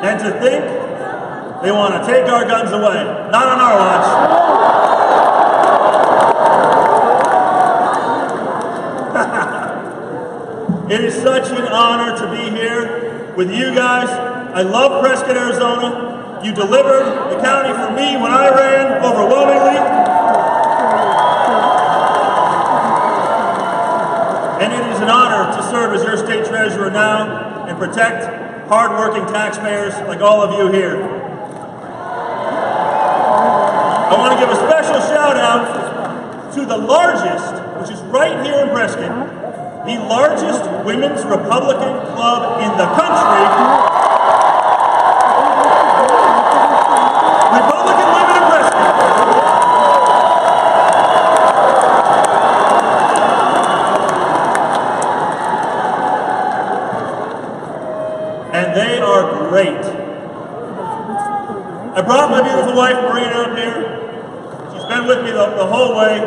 And to think they want to take our guns away. Not on our watch. It is such an honor to be here with you guys. I love Prescott, Arizona. You delivered the county for me when I ran overwhelmingly. And it is an honor to serve as your state treasurer now and protect hard-working taxpayers like all of you here. I want to give a special shout-out to the largest, which is right here in Prescott, the largest women's Republican club in the country. Republican Women in Prescott. And they are great. I brought my beautiful wife Marina up here. She's been with me the whole way.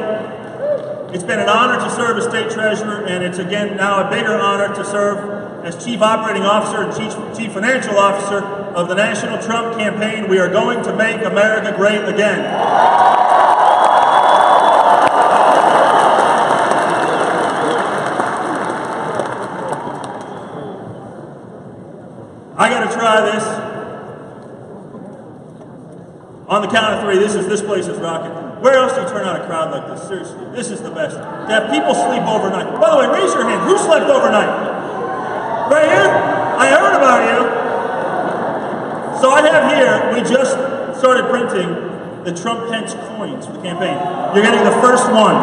It's been an honor to serve as state treasurer, and it's again now a bigger honor to serve as chief operating officer and chief financial officer of the National Trump campaign. We are going to make America great again. I got to try this. On the count of three, this place is rocking. Where else do you turn out a crowd like this? Seriously, this is the best. To have people sleep overnight. By the way, raise your hand. Who slept overnight? Right here? I heard about you. So I have here, we just started printing the Trump-Pence coins for the campaign. You're getting the first one.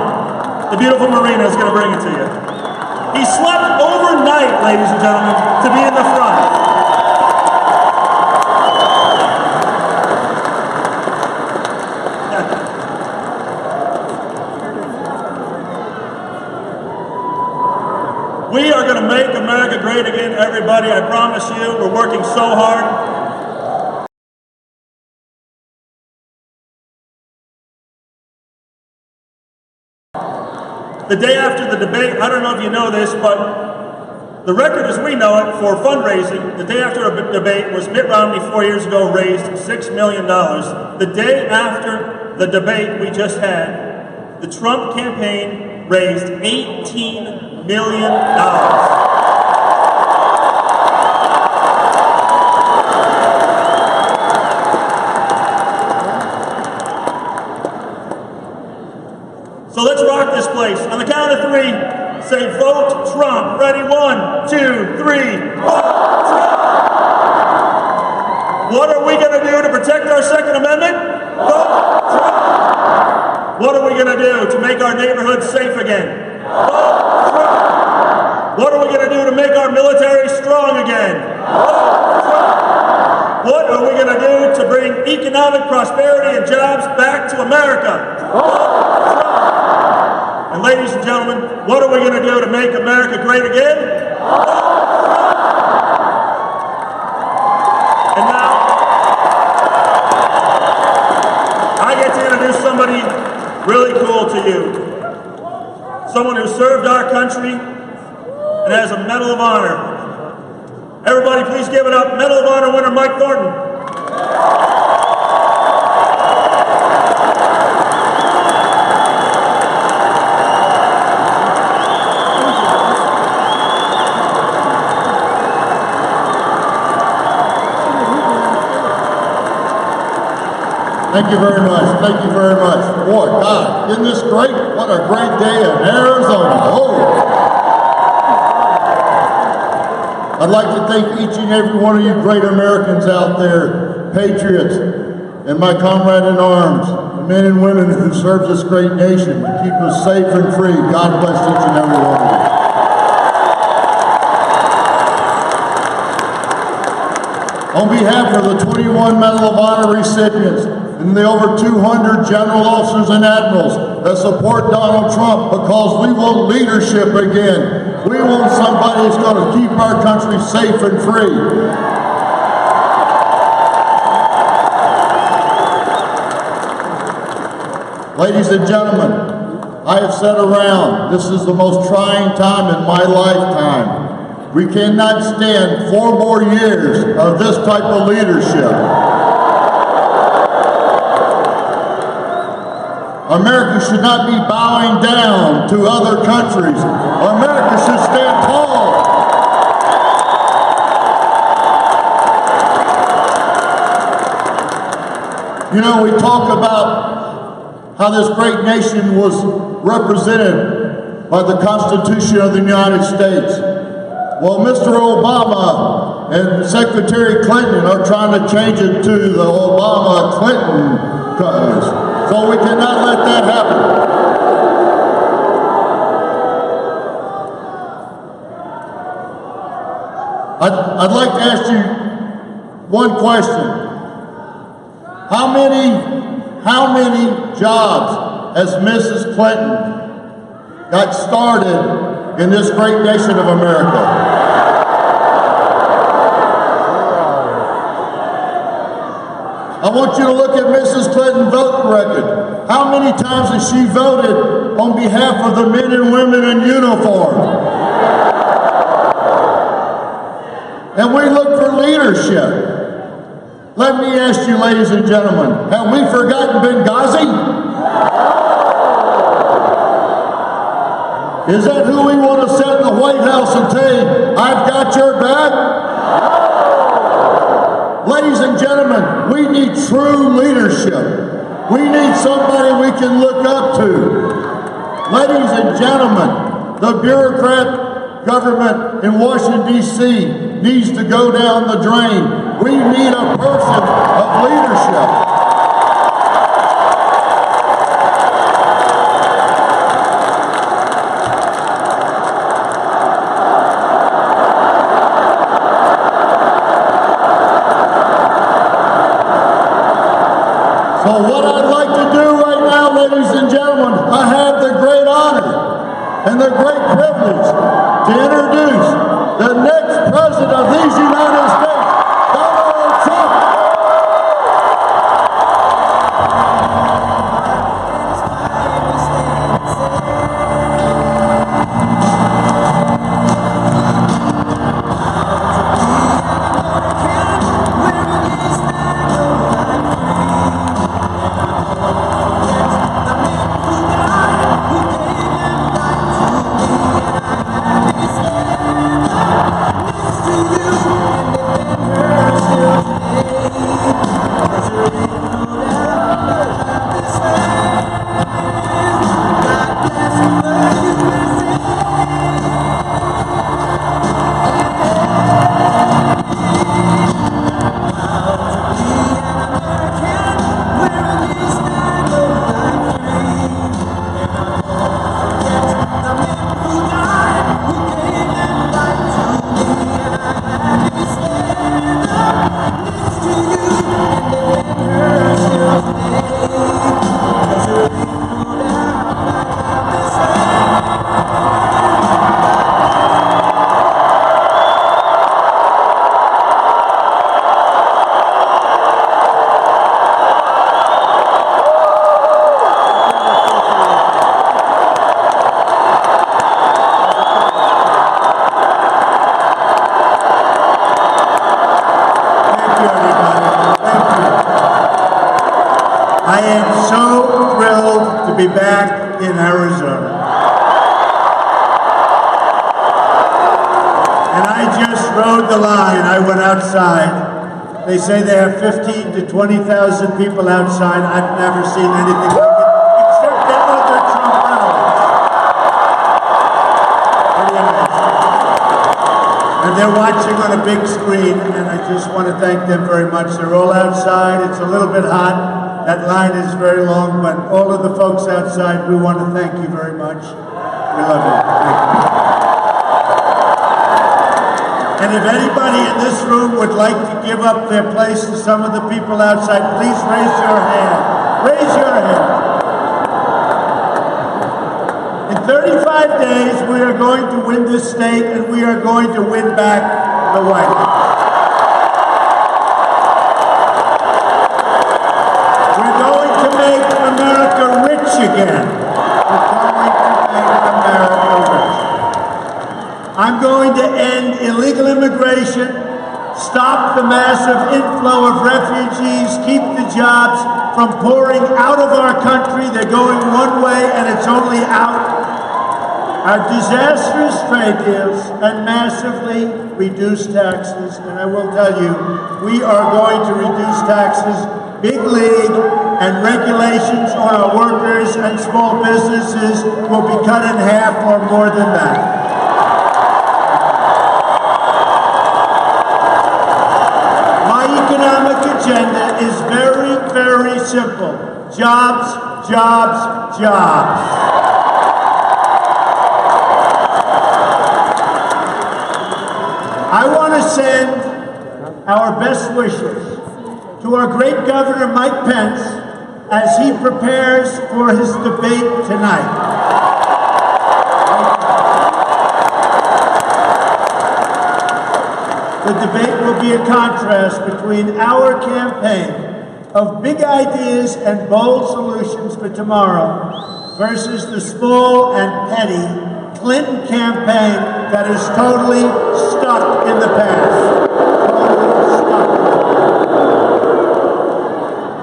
The beautiful Marina is going to bring it to you. He slept overnight, ladies and gentlemen, to be in the front. We are going to make America great again, everybody. I promise you, we're working so hard. The day after the debate, I don't know if you know this, but the record as we know it for fundraising, the day after a debate was Mitt Romney 4 years ago raised $6 million. The day after the debate we just had, the Trump campaign raised $18 million. So let's rock this place. On the count of three, say vote Trump. Ready? 1, 2, 3. Vote Trump! What are we going to do to protect our Second Amendment? Vote Trump! What are we going to do to make our neighborhoods safe again? Vote Trump! What are we going to do to make our military strong again? Vote Trump! What are we going to do to bring economic prosperity and jobs back to America? Vote Trump! And ladies and gentlemen, what are we going to do to make America great again? And now, I get to introduce somebody really cool to you. Someone who served our country and has a Medal of Honor. Everybody please give it up. Medal of Honor winner Mike Thornton. Thank you very much. Thank you very much. Boy, God, isn't this great? What a great day in Arizona. Oh. I'd like to thank each and every one of you great Americans out there, patriots, and my comrade in arms, the men and women who serve this great nation to keep us safe and free. God bless each and every one of you. On behalf of the 21 Medal of Honor recipients and the over 200 general officers and admirals that support Donald Trump, because we want leadership again. We want somebody who's going to keep our country safe and free. Ladies and gentlemen, I have said around, this is the most trying time in my lifetime. We cannot stand 4 more years of this type of leadership. America should not be bowing down to other countries. America should stand tall. You know, we talk about how this great nation was represented by the Constitution of the United States. Well, Mr. Obama and Secretary Clinton are trying to change it to the Obama-Clinton colors. So we cannot let that happen. I'd like to ask you one question. How many jobs has Mrs. Clinton got started in this great nation of America? I want you to look at Mrs. Clinton's vote record. How many times has she voted on behalf of the men and women in uniform? And we look for leadership. Let me ask you, ladies and gentlemen, have we forgotten Benghazi? Is that who we want to sit in the White House and say, I've got your back? Ladies and gentlemen, we need true leadership. We need somebody we can look up to. Ladies and gentlemen, the bureaucrat government in Washington, D.C. needs to go down the drain. We need a person of leadership. So what I'd like to do right now, ladies and gentlemen, I have the great honor and the great privilege to introduce the next president of these United States, Donald Trump. I am so thrilled to be back in Arizona. And I just rode the line. I went outside. They say they have 15 to 20,000 people outside. I've never seen anything like it, except that other Trump rallies. Pretty amazing. And they're watching on a big screen, and I just want to thank them very much. They're all outside. It's a little bit hot. That line is very long, but all of the folks outside, we want to thank you very much. We love you. Thank you. And if anybody in this room would like to give up their place to some of the people outside, please raise your hand. Raise your hand. In 35 days, we are going to win this state, and we are going to win back the White House. Make America rich again. We're going to make America rich. I'm going to end illegal immigration, stop the massive inflow of refugees, keep the jobs from pouring out of our country. They're going one way and it's only out. Our disastrous trade deals and massively reduced taxes. And I will tell you, we are going to reduce taxes big league, and regulations on our workers and small businesses will be cut in half or more than that. My economic agenda is very, very simple. Jobs, jobs, jobs. I want to send our best wishes to our great Governor Mike Pence as he prepares for his debate tonight. The debate will be a contrast between our campaign of big ideas and bold solutions for tomorrow versus the small and petty Clinton campaign that is totally stuck in the past.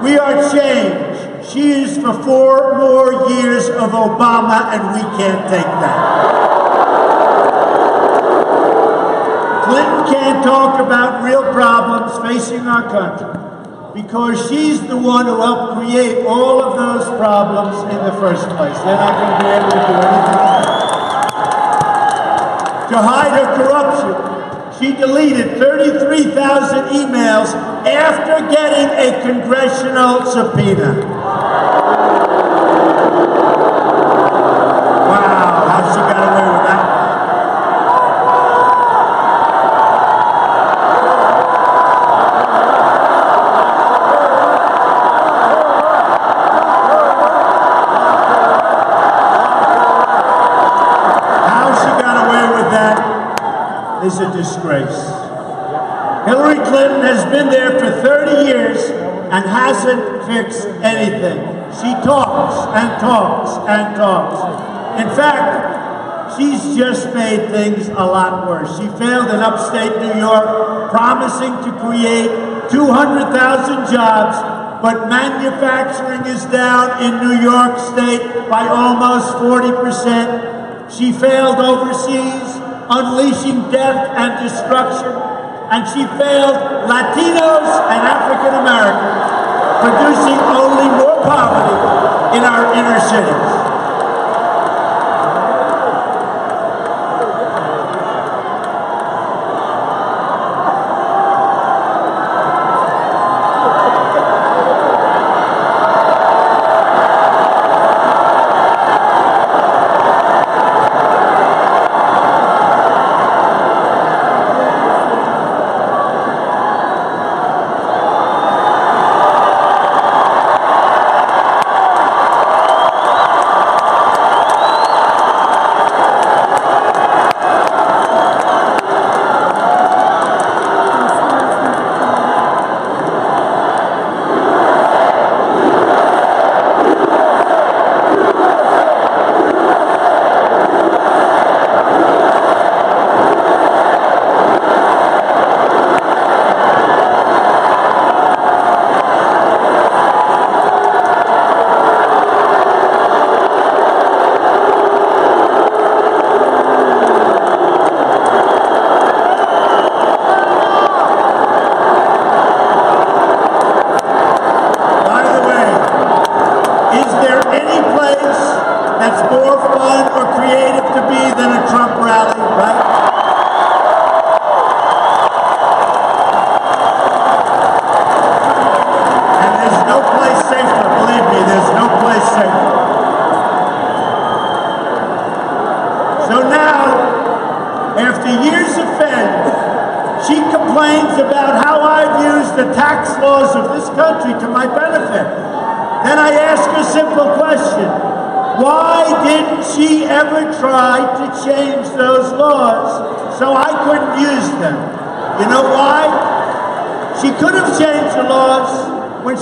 We are change. She is for 4 more years of Obama, and we can't take that. Clinton can't talk about real problems facing our country because she's the one who helped create all of those problems in the first place. They're not going to be able to do anything about it. To hide her corruption, she deleted 33,000 emails after getting a congressional subpoena. Wow, how she got away with that? is a disgrace. Hillary Clinton has been there for 30 years and hasn't fixed anything. She talks and talks and talks. In fact, she's just made things a lot worse. She failed in upstate New York, promising to create 200,000 jobs, but manufacturing is down in New York State by almost 40%. She failed overseas, unleashing death and destruction, and she failed Latinos and African Americans, producing only more poverty in our inner cities.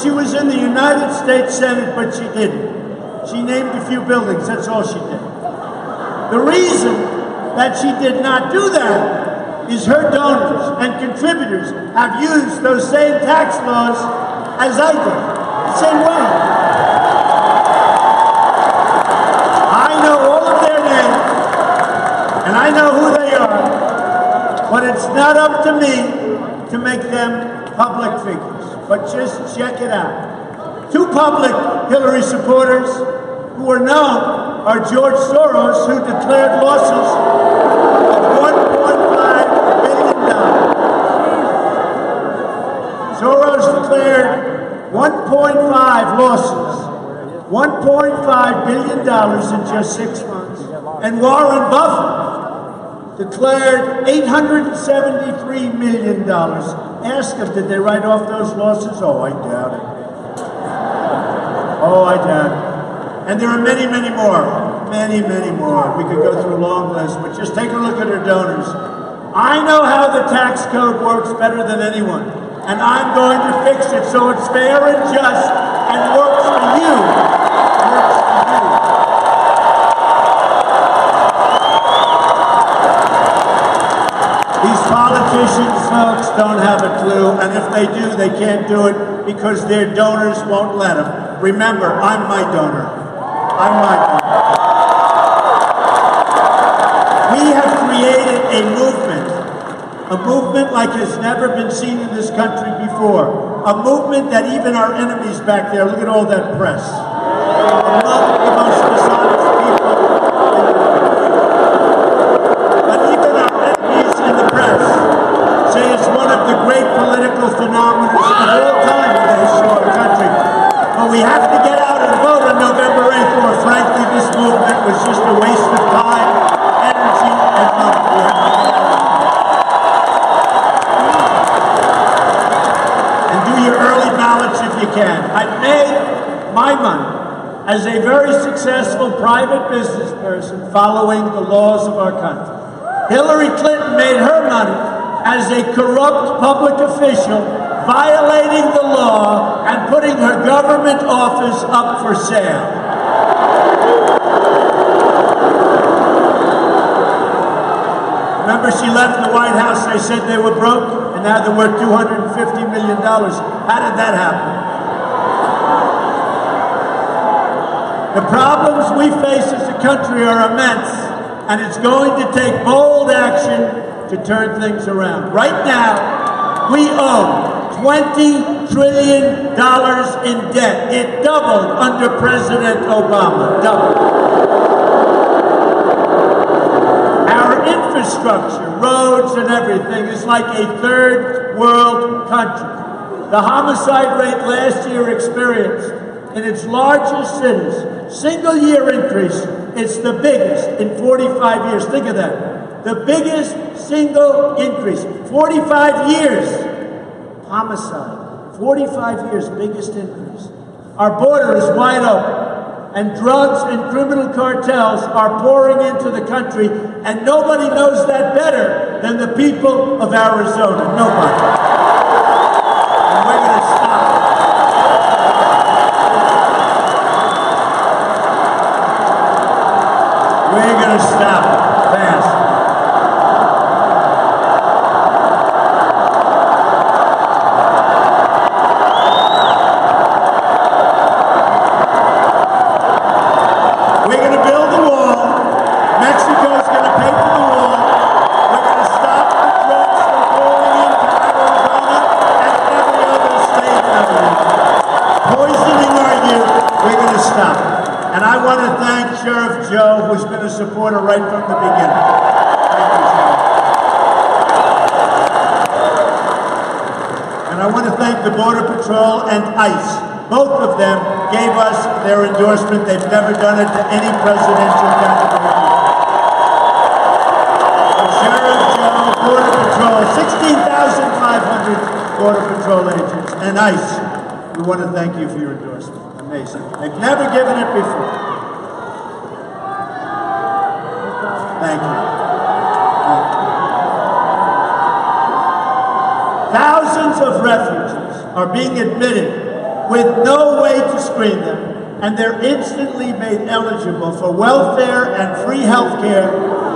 She was in the United States Senate, but she didn't. She named a few buildings, that's all she did. The reason that she did not do that is her donors and contributors have used those same tax laws as I did, the same way. I know all of their names, and I know who they are, but it's not up to me to make them public figures. But just check it out. Two public Hillary supporters who are known are George Soros, who declared losses of $1.5 billion. Soros declared 1.5 losses, $1.5 billion in just 6 months. And Warren Buffett declared $873 million. Ask them, did they write off those losses? Oh, I doubt it. Oh, I doubt it. And there are many, many more. Many, many more. We could go through a long list, but just take a look at her donors. I know how the tax code works better than anyone, and I'm going to fix it so it's fair and just and works for you. Works for you. These politicians, folks, don't have a clue, and if they do, they can't do it because their donors won't let them. Remember, I'm my donor. I'm my donor. We have created a movement like has never been seen in this country before, a movement that even our enemies back there, look at all that press, among the most dishonest people in the world. But even our enemies in the press say it's one of the great political phenomena of all time in the history of our country. But we have to get out and vote on November 8th, or frankly, this movement was just a waste of time, energy, and money. And do your early ballots if you can. I've made my money as a very successful private business person following the laws of our country. Hillary Clinton made her money as a corrupt public official, violating the law and putting her government office up for sale. Remember, she left the White House, they said they were broke, and now they're worth $250 million. How did that happen? The problems we face as a country are immense, and it's going to take bold action to turn things around. Right now, we owe $20 trillion in debt. It doubled under President Obama, doubled. Our infrastructure, roads and everything, is like a third world country. The homicide rate last year experienced in its largest cities, single year increase, it's the biggest in 45 years. Think of that. The biggest single increase. 45 years. Homicide. 45 years, biggest increase. Our border is wide open, and drugs and criminal cartels are pouring into the country, and nobody knows that better than the people of Arizona. Nobody. And we're going to stop it. We're going to stop it fast. We're going to build a wall. Mexico's going to pay for the wall. We're going to stop the drugs from pouring into Arizona and every other state out there. Poisoning our youth, we're going to stop it. And I want to thank Sheriff Joe, who's been a supporter right from the beginning. Thank you, Sheriff. And I want to thank the Border Patrol and ICE. Both of them gave us their endorsement. They've never done it to any presidential candidate. But Sheriff Joe, Border Patrol, 16,500 Border Patrol agents, and ICE, we want to thank you for your endorsement. Amazing. They've never given it before. Thank you. Thousands of refugees are being admitted with no way to screen them, and they're instantly made eligible for welfare and free health care,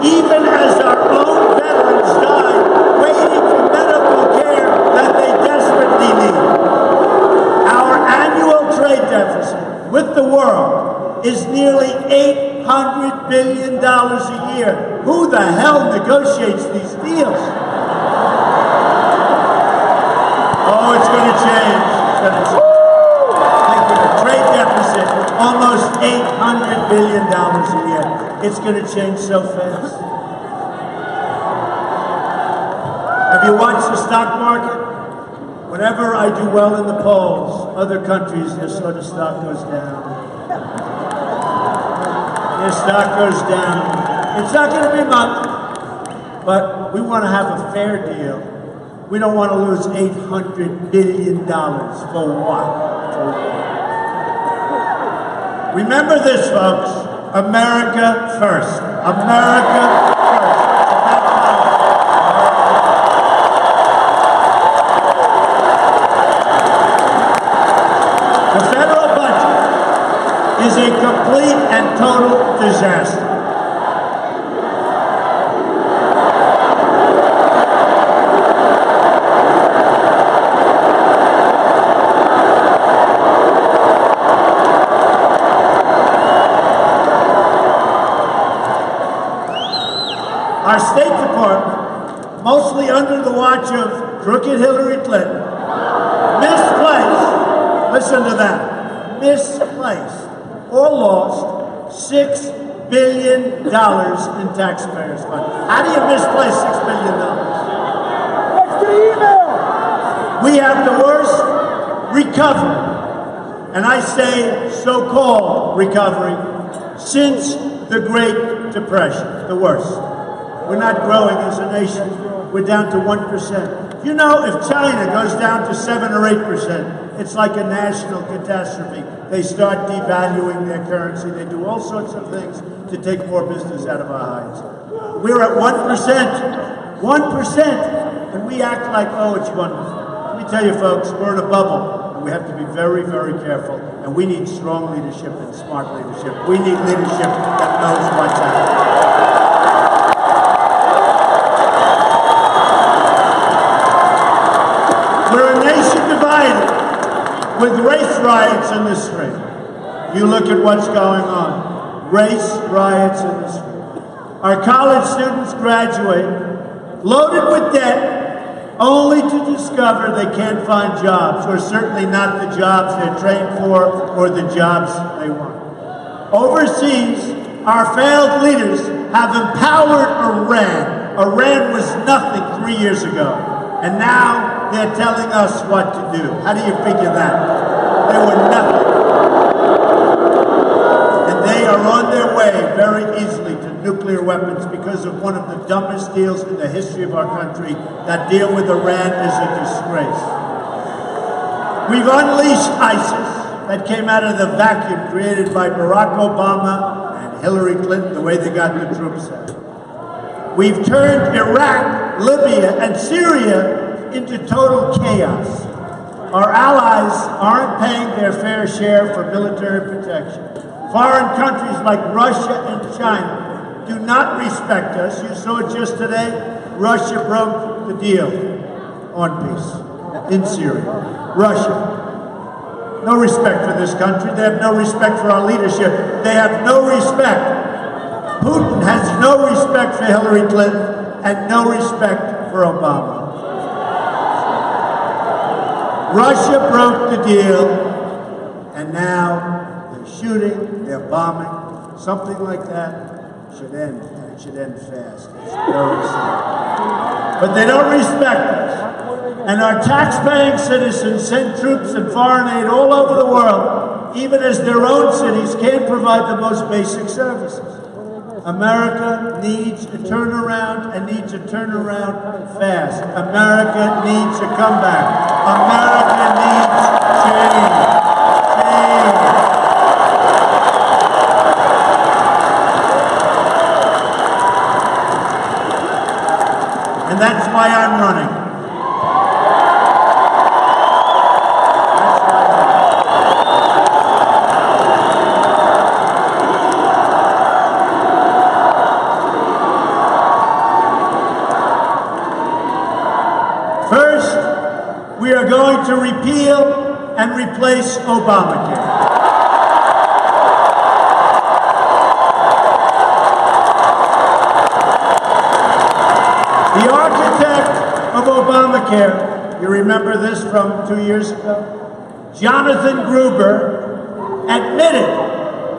even as our own veterans die waiting for medical care that they desperately need. Our annual trade deficit with the world is nearly $800 billion a year. Who the hell negotiates these deals? Oh, it's going to change. It's going to change. Trade deficit, almost $800 billion a year. It's going to change so fast. Have you watched the stock market? Whenever I do well in the polls, other countries, their sort of stock goes down. Their stock goes down. It's not going to be much, but we want to have a fair deal. We don't want to lose $800 billion. For what? For what? Remember this, folks. America first. America first. The federal budget is a complete and total disaster. Our State Department, mostly under the watch of crooked Hillary Clinton, misplaced, listen to that, misplaced or lost $6 billion in taxpayers' money. How do you misplace $6 billion? We have the worst recovery, and I say so-called recovery, since the Great Depression, the worst. We're not growing as a nation. We're down to 1%. You know, if China goes down to 7 or 8%, it's like a national catastrophe. They start devaluing their currency. They do all sorts of things to take more business out of our hides. We're at 1%. 1%. And we act like, oh, it's wonderful. Let me tell you, folks, we're in a bubble. And we have to be very, very careful. And we need strong leadership and smart leadership. We need leadership that knows what's happening. We're a nation divided with race riots in the street. You look at what's going on. Race riots in the street. Our college students graduate loaded with debt only to discover they can't find jobs, or certainly not the jobs they're trained for or the jobs they want. Overseas, our failed leaders have empowered Iran. Iran was nothing 3 years ago, and now they're telling us what to do. How do you figure that? They were nothing. And they are on their way very easily to nuclear weapons because of one of the dumbest deals in the history of our country. That deal with Iran is a disgrace. We've unleashed ISIS that came out of the vacuum created by Barack Obama and Hillary Clinton, the way they got the troops out. We've turned Iraq, Libya, and Syria into total chaos. Our allies aren't paying their fair share for military protection. Foreign countries like Russia and China do not respect us. You saw it just today. Russia broke the deal on peace in Syria. Russia. No respect for this country. They have no respect for our leadership. They have no respect. Putin has no respect for Hillary Clinton and no respect for Obama. Russia broke the deal, and now they're shooting, they're bombing. Something like that should end, and it should end fast. It's very sad. But they don't respect us. And our tax-paying citizens send troops and foreign aid all over the world, even as their own cities can't provide the most basic services. America needs a turnaround and needs a turnaround fast. America needs a comeback. America needs change. Change. And that's why I'm running. First, we are going to repeal and replace Obamacare. The architect of Obamacare, you remember this from 2 years ago? Jonathan Gruber admitted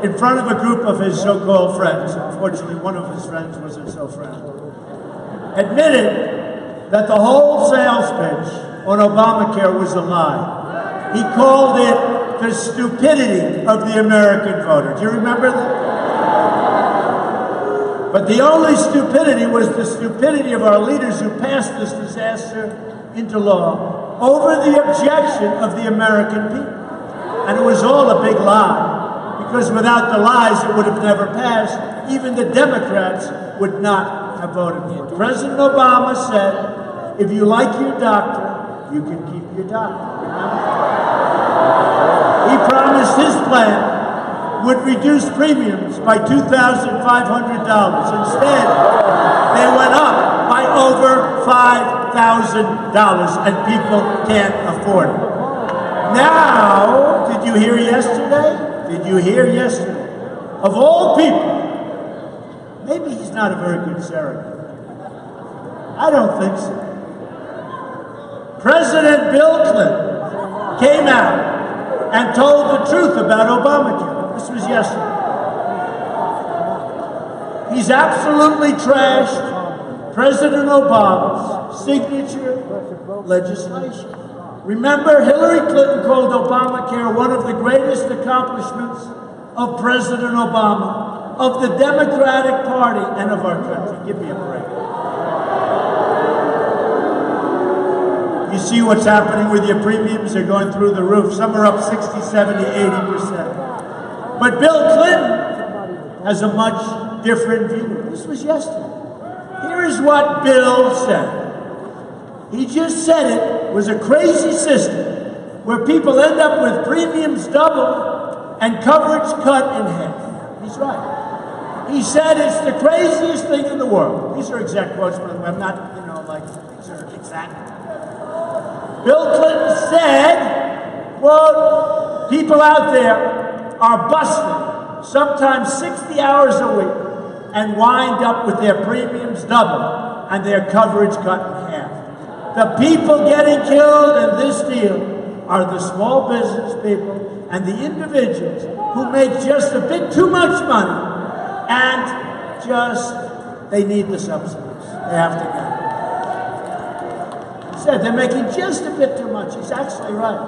in front of a group of his so-called friends, unfortunately one of his friends wasn't so friendly, admitted that the whole sales pitch on Obamacare was a lie. He called it the stupidity of the American voter. Do you remember that? But the only stupidity was the stupidity of our leaders who passed this disaster into law over the objection of the American people. And it was all a big lie, because without the lies it would have never passed. Even the Democrats would not have voted for it. President Obama said, if you like your doctor, you can keep your doctor. He promised his plan would reduce premiums by $2,500. Instead, they went up by over $5,000, and people can't afford it. Now, did you hear yesterday? Did you hear yesterday? Of all people, maybe he's not a very good surrogate. I don't think so. President Bill Clinton came out and told the truth about Obamacare. This was yesterday. He's absolutely trashed President Obama's signature legislation. Remember, Hillary Clinton called Obamacare one of the greatest accomplishments of President Obama, of the Democratic Party, and of our country. Give me a break. You see what's happening with your premiums? They're going through the roof. Some are up 60, 70, 80%. But Bill Clinton has a much different view. This was yesterday. Here is what Bill said. He just said it was a crazy system where people end up with premiums double and coverage cut in half. He's right. He said it's the craziest thing in the world. These are exact quotes, but I'm not, these are exact. Bill Clinton said, quote, people out there are busting sometimes 60 hours a week and wind up with their premiums double and their coverage cut in half. The people getting killed in this deal are the small business people and the individuals who make just a bit too much money and they need the subsidies. They have to get it. He said they're making just a bit too much. He's actually right?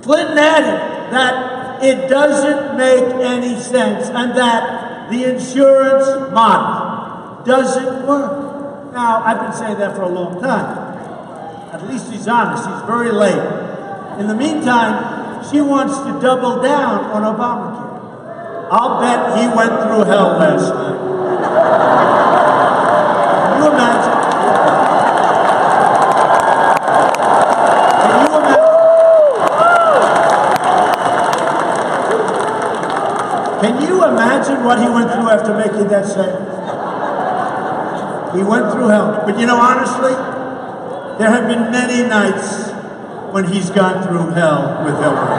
Clinton added that it doesn't make any sense and that the insurance model doesn't work. Now, I've been saying that for a long time. At least he's honest. He's very late. In the meantime, she wants to double down on Obamacare. I'll bet he went through hell last night. Can you imagine? Can you imagine what he went through after making that statement? He went through hell. But honestly, there have been many nights when he's gone through hell with Hillary.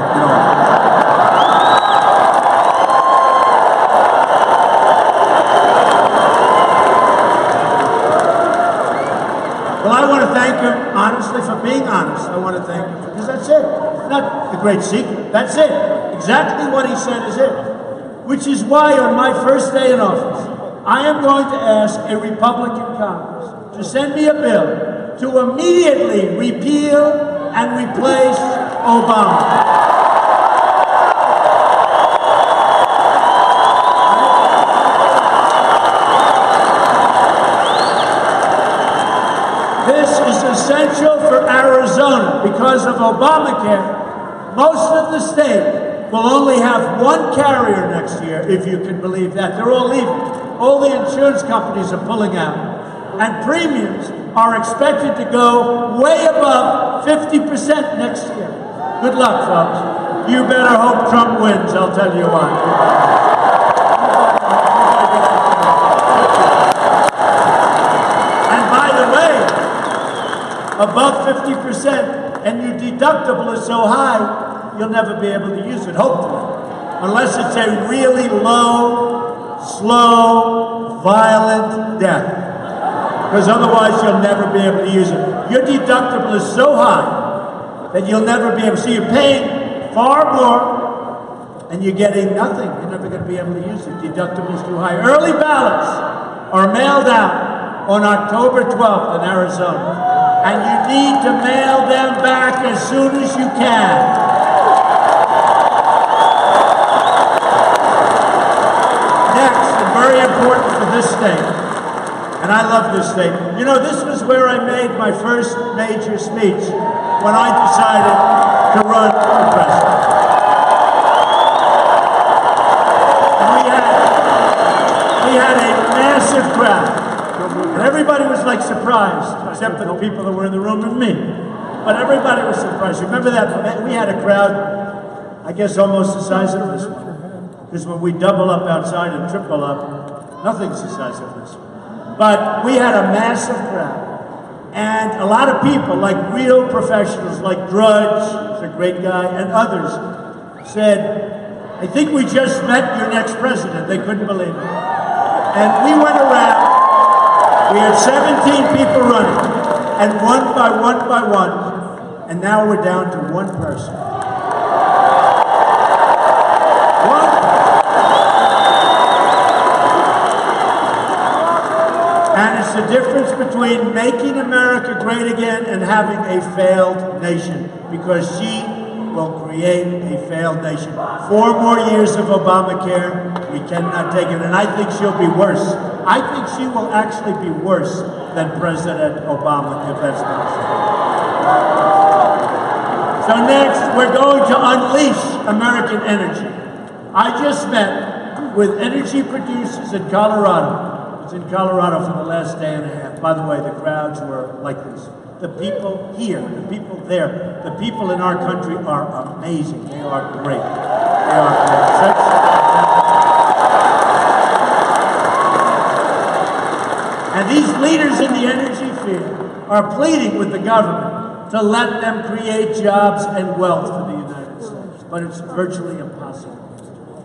Well, I want to thank him, honestly, for being honest. I want to thank him because that's it. It's not the great secret. That's it. Exactly what he said is it. Which is why on my first day in office, I am going to ask a Republican Congress to send me a bill to immediately repeal and replace Obama. This is essential for Arizona because of Obamacare. Most of the state will only have one carrier next year, if you can believe that. They're all leaving. All the insurance companies are pulling out. And premiums are expected to go way above 50% next year. Good luck, folks. You better hope Trump wins, I'll tell you what. And by the way, above 50%, and your deductible is so high, you'll never be able to use it, hopefully. Unless it's a really low, slow, violent death. Because otherwise you'll never be able to use it. Your deductible is so high that you'll never be able to. So you're paying far more and you're getting nothing. You're never going to be able to use it. Deductible is too high. Early ballots are mailed out on October 12th in Arizona. And you need to mail them back as soon as you can. Next, and very important for this state, and I love this state. This was where I made my first major speech when I decided to run for president. And we had a massive crowd. And everybody was surprised, except for the people that were in the room and me. But everybody was surprised. Remember that? We had a crowd, I guess almost the size of this one. Because when we double up outside and triple up, nothing's the size of this one. But we had a massive crowd. And a lot of people, like real professionals, like Drudge, who's a great guy, and others, said, I think we just met your next president. They couldn't believe it. And we went around. We had 17 people running, and one by one, and now we're down to one person. And it's the difference between making America great again and having a failed nation, because she will create a failed nation. 4 more years of Obamacare, we cannot take it, and I think she'll be worse. I think she will actually be worse than President Obama, if that's possible. So next, we're going to unleash American energy. I just met with energy producers in Colorado. was in Colorado for the last day and a half. By the way, the crowds were like this. The people here, the people there, the people in our country are amazing. They are great. They are great. And these leaders in the energy field are pleading with the government to let them create jobs and wealth for the United States. But it's virtually impossible.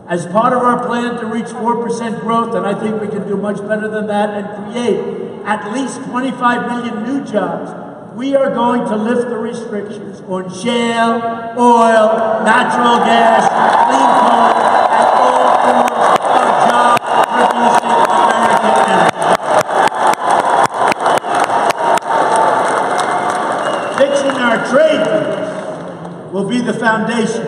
As part of our plan to reach 4% growth, and I think we can do much better than that, and create at least 25 million new jobs, we are going to lift the restrictions on shale, oil, natural gas, clean coal, and all forms of job-producing American energy. Fixing our trade deals will be the foundation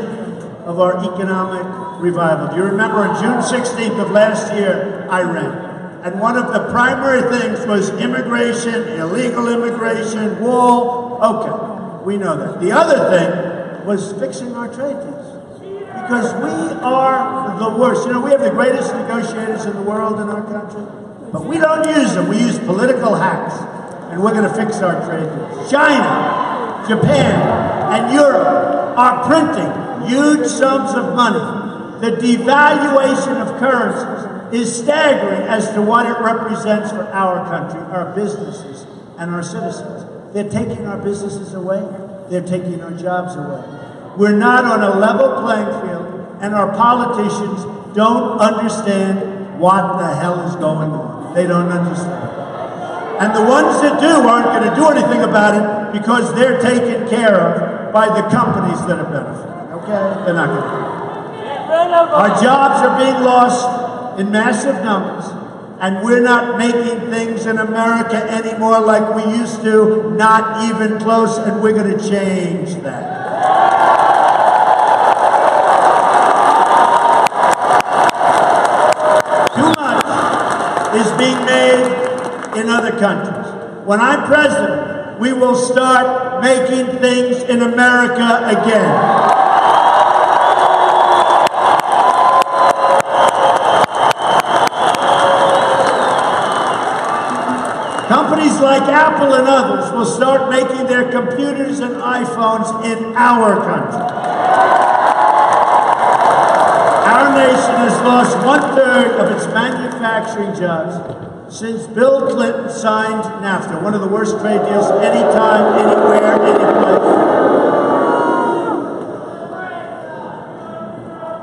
of our economic revival. Do you remember on June 16th of last year, I ran? And one of the primary things was immigration, illegal immigration, wall. Okay, we know that. The other thing was fixing our trade deals. Because we are the worst. You know, we have the greatest negotiators in the world in our country, but we don't use them. We use political hacks, and we're going to fix our trade deals. China, Japan, and Europe are printing huge sums of money. The devaluation of currencies is staggering as to what it represents for our country, our businesses, and our citizens. They're taking our businesses away. They're taking our jobs away. We're not on a level playing field, and our politicians don't understand what the hell is going on. They don't understand. And the ones that do aren't going to do anything about it because they're taken care of by the companies that are benefiting. Okay? They're not going to do it. Our jobs are being lost in massive numbers, and we're not making things in America anymore like we used to, not even close, and we're going to change that. Too much is being made in other countries. When I'm president, we will start making things in America again. Companies like Apple and others will start making their computers and iPhones in our country. Our nation has lost 1/3 of its manufacturing jobs since Bill Clinton signed NAFTA, one of the worst trade deals anytime, anywhere, anyplace.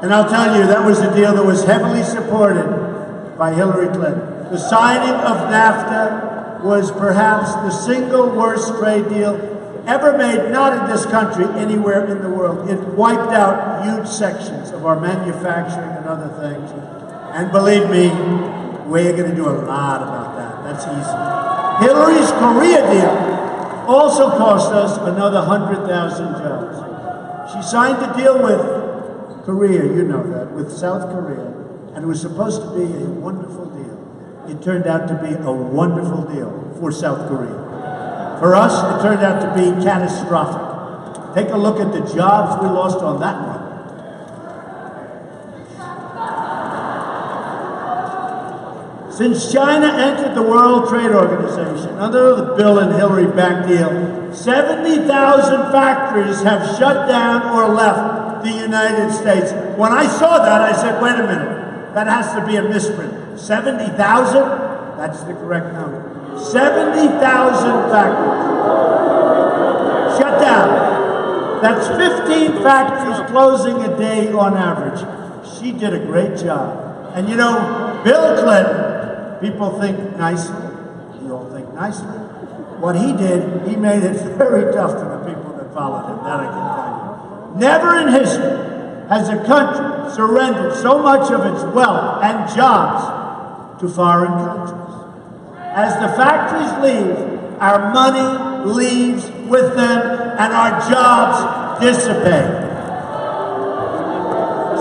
And I'll tell you, that was a deal that was heavily supported by Hillary Clinton. The signing of NAFTA was perhaps the single worst trade deal ever made, not in this country, anywhere in the world. It wiped out huge sections of our manufacturing and other things. And believe me, we're going to do a lot about that. That's easy. Hillary's Korea deal also cost us another 100,000 jobs. She signed a deal with Korea, you know that, with South Korea, and it was supposed to be a wonderful deal. It turned out to be a wonderful deal for South Korea. For us, it turned out to be catastrophic. Take a look at the jobs we lost on that one. Since China entered the World Trade Organization under the Bill and Hillary backed deal, 70,000 factories have shut down or left the United States. When I saw that, I said, wait a minute, that has to be a misprint. 70,000? That's the correct number. 70,000 factories shut down. That's 15 factories closing a day on average. She did a great job. And you know, Bill Clinton, people think nicely. You all think nicely. What he did, he made it very tough for the people that followed him. That I can tell you. Never in history has a country surrendered so much of its wealth and jobs to foreign countries. As the factories leave, our money leaves with them and our jobs dissipate.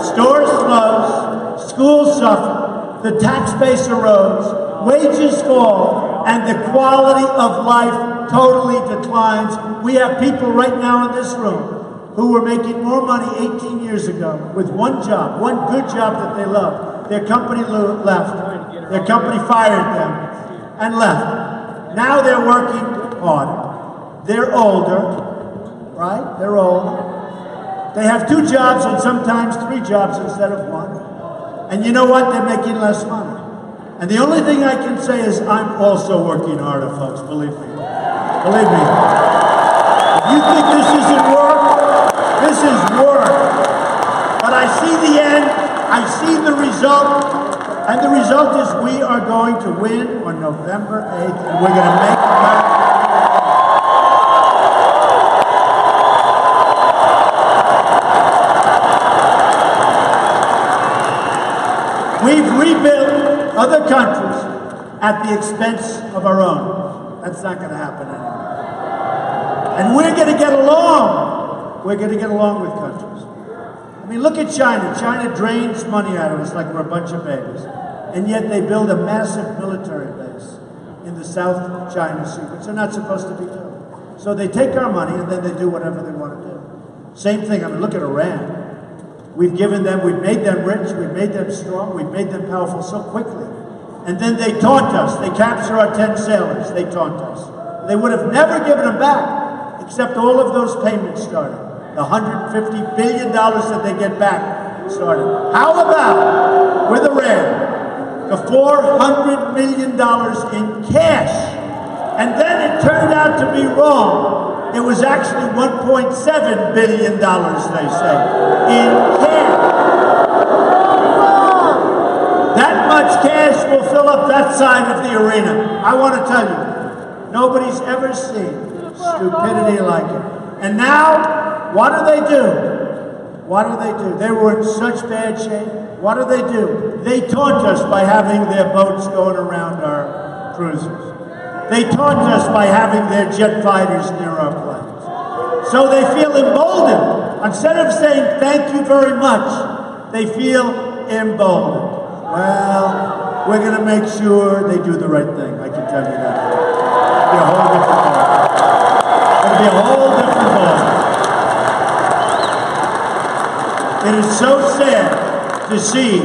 Stores close, schools suffer, the tax base erodes, wages fall, and the quality of life totally declines. We have people right now in this room who were making more money 18 years ago with one job, one good job that they love. their company left. Their company fired them and left. Now they're working harder. They're older, right? They're older. They have 2 jobs and sometimes 3 jobs instead of 1. And you know what? They're making less money. And the only thing I can say is I'm also working harder, folks, believe me. Believe me. If you think this isn't work, this is work. But I see the end, I see the result, and the result is we are going to win on November 8th, and we're going to make America. We've rebuilt other countries at the expense of our own. That's not going to happen anymore. And we're going to get along. We're going to get along with countries. I mean, look at China. China drains money out of us like we're a bunch of babies. And yet they build a massive military base in the South China Sea, which they're not supposed to be doing. So they take our money and then they do whatever they want to do. Same thing. I mean, look at Iran. We've given them, we've made them rich, we've made them strong, we've made them powerful so quickly. And then they taunt us. They capture our 10 sailors. They taunt us. They would have never given them back, except all of those payments started. The $150 billion that they get back started. How about with Iran, the $400 million in cash? And then it turned out to be wrong. It was actually $1.7 billion, they say, in cash. That much cash will fill up that side of the arena. I want to tell you, nobody's ever seen stupidity like it. And now, what do? What do? They were in such bad shape. What do? They taunt us by having their boats going around our cruisers. They taunt us by having their jet fighters near our planes. So they feel emboldened. Instead of saying thank you very much, they feel emboldened. Well, we're going to make sure they do the right thing. I can tell you that. It'll be a whole different ball. It'll be a whole different ball. It is so sad to see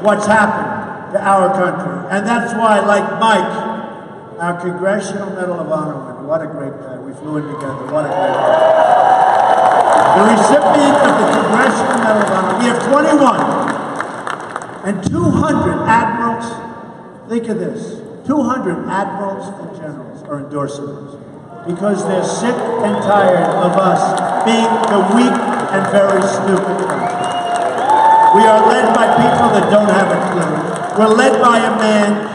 what's happened to our country. And that's why, like Mike, our Congressional Medal of Honor winner, what a great guy. We flew in together. What a great guy. The recipient of the Congressional Medal of Honor, we have 21 and 200 admirals. Think of this. 200 admirals and generals are endorsing us because they're sick and tired of us being the weak and very stupid country. We are led by people that don't have a clue. We're led by a man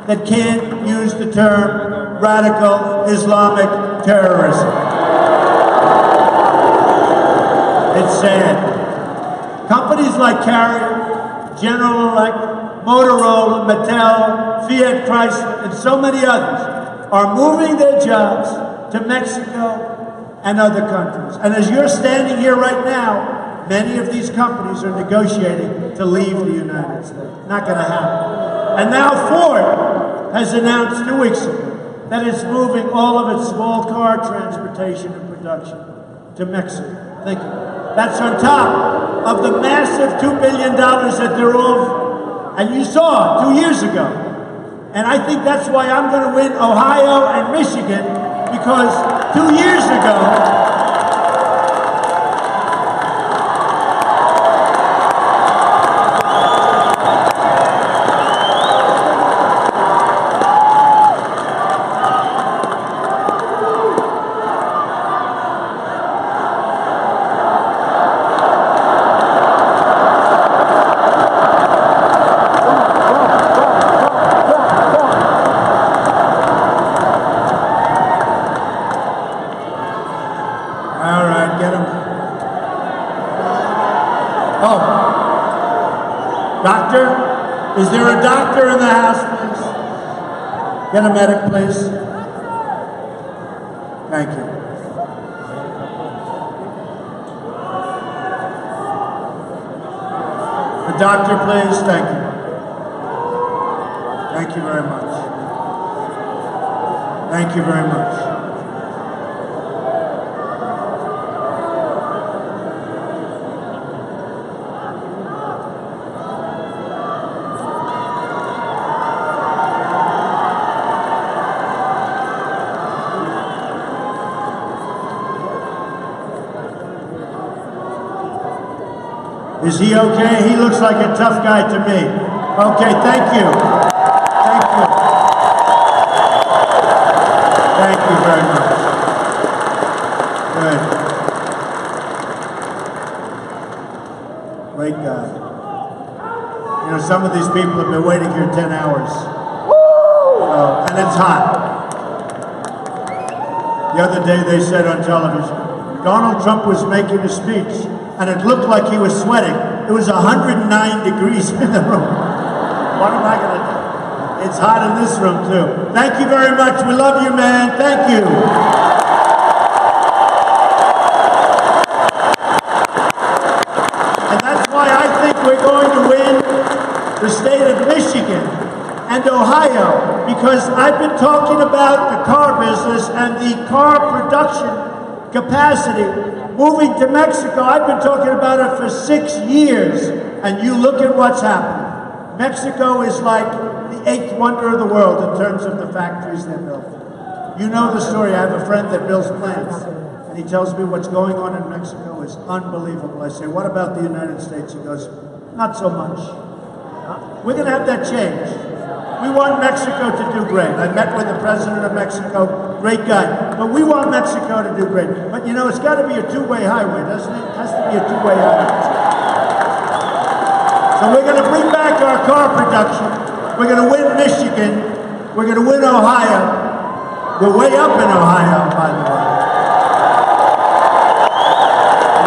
that can't use the term radical Islamic terrorism. It's sad. Companies like Carrier, General Electric, Motorola, Mattel, Fiat Chrysler, and so many others are moving their jobs to Mexico and other countries. And as you're standing here right now, many of these companies are negotiating to leave the United States. Not going to happen. And now Ford has announced 2 weeks ago that it's moving all of its small car transportation and production to Mexico. Think of it. That's on top of the massive $2 billion that they're all, and you saw 2 years ago. And I think that's why I'm going to win Ohio and Michigan, because 2 years ago, Doctor? Is there a doctor in the house, please? Get a medic, please. Thank you. A doctor, please. Thank you. Thank you very much. Thank you very much. Is he okay? He looks like a tough guy to me. Okay, thank you. Thank you. Thank you very much. Good. Great guy. You know, some of these people have been waiting here 10 hours. And it's hot. The other day they said on television, Donald Trump was making a speech, and it looked like he was sweating. It was 109 degrees in the room. What am I going to do? It's hot in this room, too. Thank you very much. We love you, man. Thank you. And that's why I think we're going to win the state of Michigan and Ohio, because I've been talking about the car business and the car production capacity moving to Mexico. I've been talking about it for 6 years, and you look at what's happening. Mexico is like the 8th wonder of the world in terms of the factories they built. You know the story. I have a friend that builds plants, and he tells me what's going on in Mexico is unbelievable. I say, what about the United States? He goes, not so much. We're going to have that change. We want Mexico to do great. I met with the president of Mexico, great guy. But we want Mexico to do great. But you know, it's got to be a two-way highway, doesn't it? It has to be a two-way highway. So we're going to bring back our car production. We're going to win Michigan. We're going to win Ohio. We're way up in Ohio, by the way.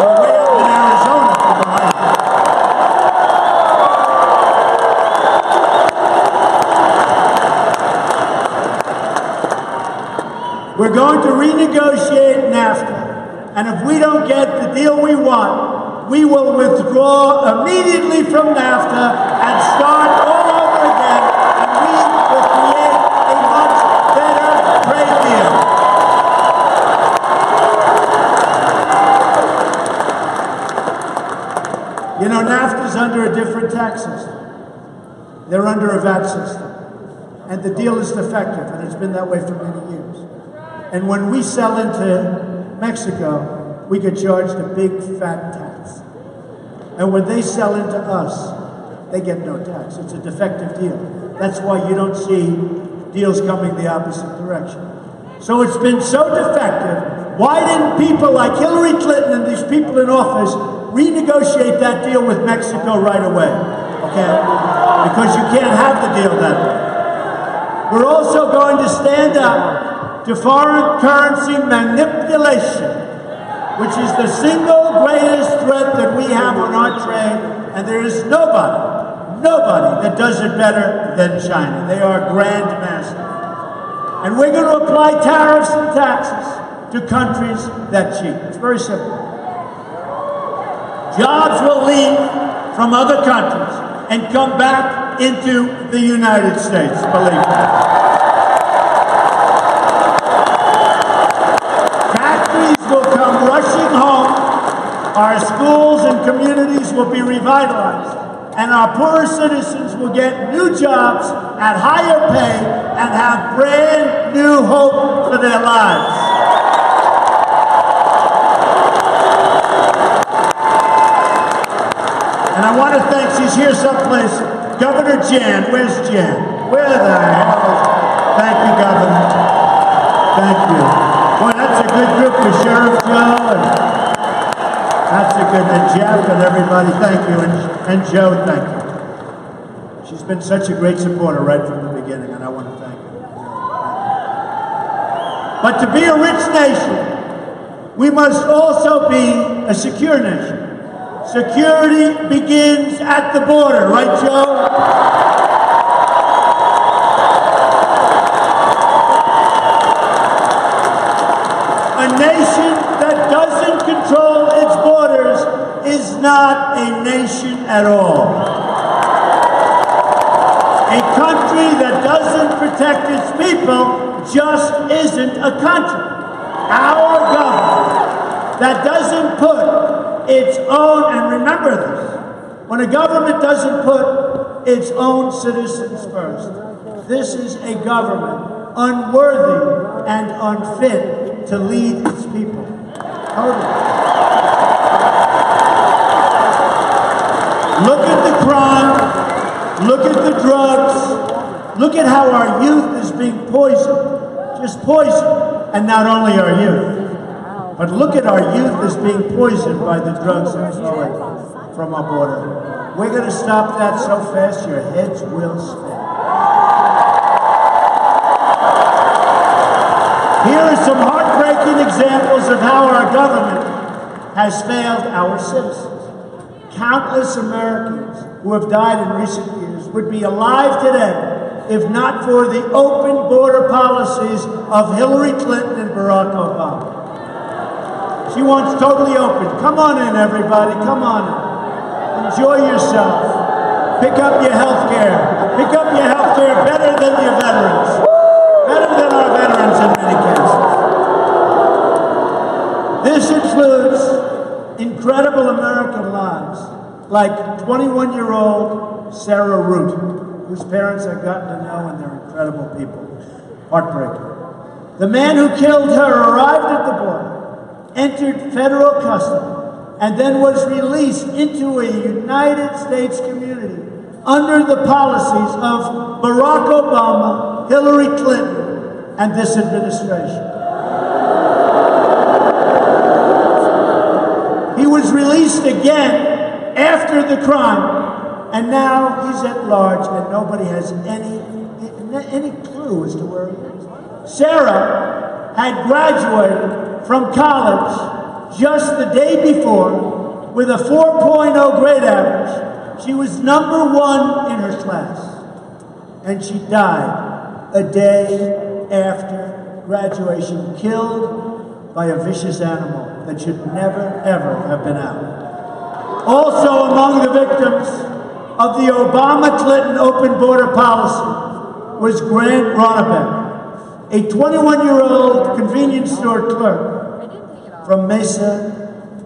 We're way up in Arizona from behind. We're going to renegotiate NAFTA, and if we don't get the deal we want, we will withdraw immediately from NAFTA and start all over again, and we will create a much better trade deal. You know, NAFTA's under a different tax system. They're under a VAT system, and the deal is defective, and it's been that way for many years. And when we sell into Mexico, we get charged a big fat tax. And when they sell into us, they get no tax. It's a defective deal. That's why you don't see deals coming the opposite direction. So it's been so defective. Why didn't people like Hillary Clinton and these people in office renegotiate that deal with Mexico right away? Okay? Because you can't have the deal that way. We're also going to stand up to foreign currency manipulation, which is the single greatest threat that we have on our trade, and there is nobody that does it better than China. They are grandmasters. And we're going to apply tariffs and taxes to countries that cheat. It's very simple. Jobs will leave from other countries and come back into the United States, believe me. Will come rushing home, our schools and communities will be revitalized, and our poorer citizens will get new jobs at higher pay and have brand new hope for their lives. And I want to thank, she's here someplace, Governor Jan. Where's Jan? Where the hell? Thank you, Governor. Thank you. Boy, that's a good group for Sheriff Joe, and that's a good, and Jeff and everybody, thank you, and Joe, thank you. She's been such a great supporter right from the beginning, and I want to thank her. But to be a rich nation, we must also be a secure nation. Security begins at the border, right, Joe? A nation that doesn't control its borders is not a nation at all. A country that doesn't protect its people just isn't a country. Our government that doesn't put its own, and remember this, when a government doesn't put its own citizens first, this is a government unworthy and unfit to lead its people. Totally. Look at how our youth is being poisoned, just poisoned, and not only our youth, but look at our youth is being poisoned by the drugs that are flowing from our border. We're going to stop that so fast your heads will spin. Here are some heartbreaking examples of how our government has failed our citizens. Countless Americans who have died in recent years would be alive today if not for the open border policies of Hillary Clinton and Barack Obama. She wants totally open. Come on in, everybody. Come on in. Enjoy yourself. Pick up your health care. Pick up your health care better than your veterans. Better than our veterans in many cases. This includes incredible American lives, like 21-year-old Sarah Root, whose parents I've gotten to know, and they're incredible people. Heartbreaking. The man who killed her arrived at the border, entered federal custody, and then was released into a United States community under the policies of Barack Obama, Hillary Clinton, and this administration. He was released again after the crime, and now he's at large, and nobody has any clue as to where he is. Sarah had graduated from college just the day before with a 4.0 grade average. She was #1 in her class, and she died a day after graduation, killed by a vicious animal that should never, ever have been out. Also among the victims of the Obama-Clinton open border policy was Grant Ronnebeck, a 21-year-old convenience store clerk from Mesa,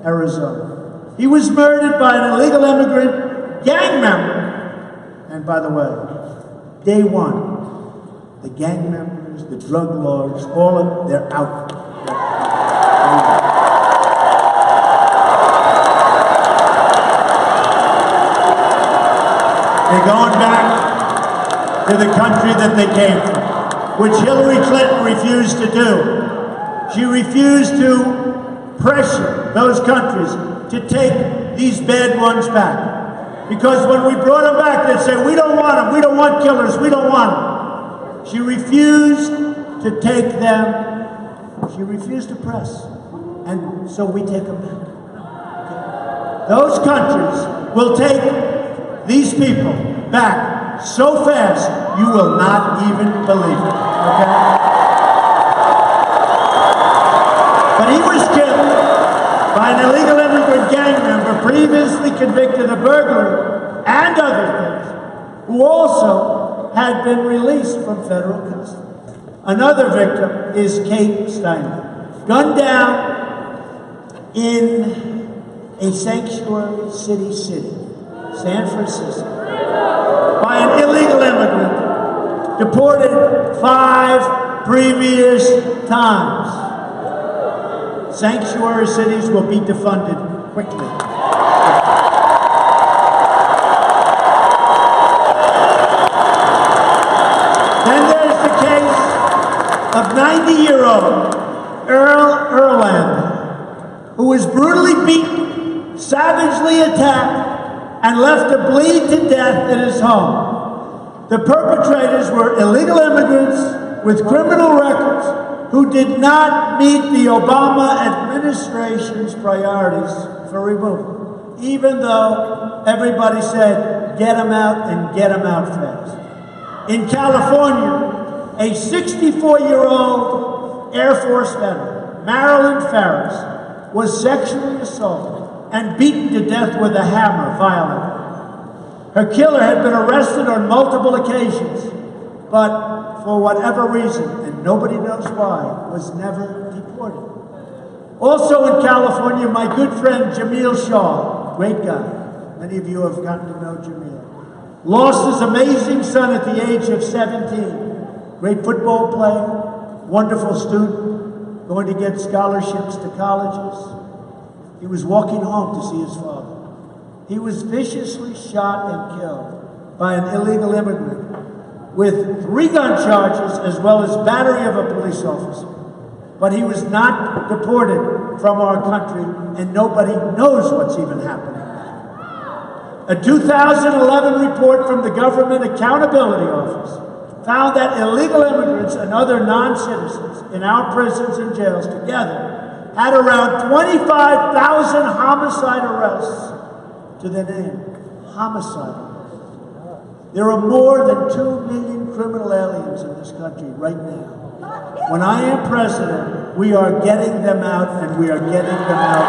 Arizona. He was murdered by an illegal immigrant gang member. And by the way, day one, the gang members, the drug lords, all of them, they're out. They're going back to the country that they came from, which Hillary Clinton refused to do. She refused to pressure those countries to take these bad ones back. Because when we brought them back, they'd say, we don't want them, we don't want killers, we don't want them. She refused to take them, she refused to press, and so we take them back. Okay? Those countries will take these people back so fast, you will not even believe it, okay? But he was killed by an illegal immigrant gang member previously convicted of burglary and other things, who also had been released from federal custody. Another victim is Kate Steinle, gunned down in a sanctuary city, San Francisco, by an illegal immigrant, deported 5 previous times. Sanctuary cities will be defunded quickly. Then there's the case of 90-year-old Earl Erlander, who was brutally beaten, savagely attacked, and left to bleed to death in his home. The perpetrators were illegal immigrants with criminal records who did not meet the Obama administration's priorities for removal, even though everybody said, get them out and get them out fast. In California, a 64-year-old Air Force veteran, Marilyn Ferris, was sexually assaulted and beaten to death with a hammer violently. Her killer had been arrested on multiple occasions, but for whatever reason, and nobody knows why, was never deported. Also in California, my good friend Jamil Shaw, great guy. Many of you have gotten to know Jamil. Lost his amazing son at the age of 17. Great football player, wonderful student, going to get scholarships to colleges. He was walking home to see his father. He was viciously shot and killed by an illegal immigrant with 3 gun charges as well as battery of a police officer. But he was not deported from our country, and nobody knows what's even happening. A 2011 report from the Government Accountability Office found that illegal immigrants and other non-citizens in our prisons and jails together had around 25,000 homicide arrests to their name. Homicide arrests. There are more than 2 million criminal aliens in this country right now. When I am president, we are getting them out, and we are getting them out.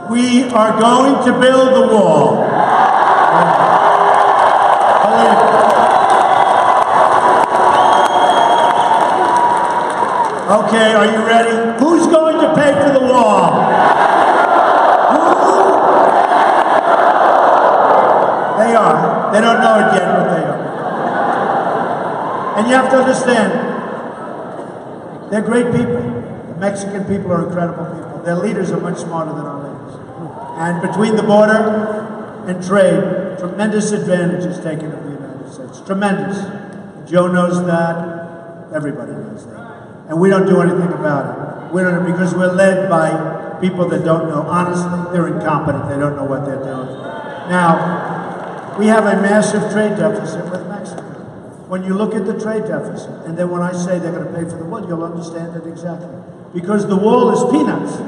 We are going to build the wall. Believe it. Okay, are you ready? Who's going to pay for the wall? Who? They are. They don't know it yet, but they are. And you have to understand, they're great people. The Mexican people are incredible people. Their leaders are much smarter than our leaders. And between the border and trade, tremendous advantage is taken of the United States. Tremendous. Joe knows that. Everybody knows that. And we don't do anything about it. We don't, because we're led by people that don't know. Honestly, they're incompetent. They don't know what they're doing. Now, we have a massive trade deficit with Mexico. When you look at the trade deficit, and then when I say they're going to pay for the wall, you'll understand it exactly. Because the wall is peanuts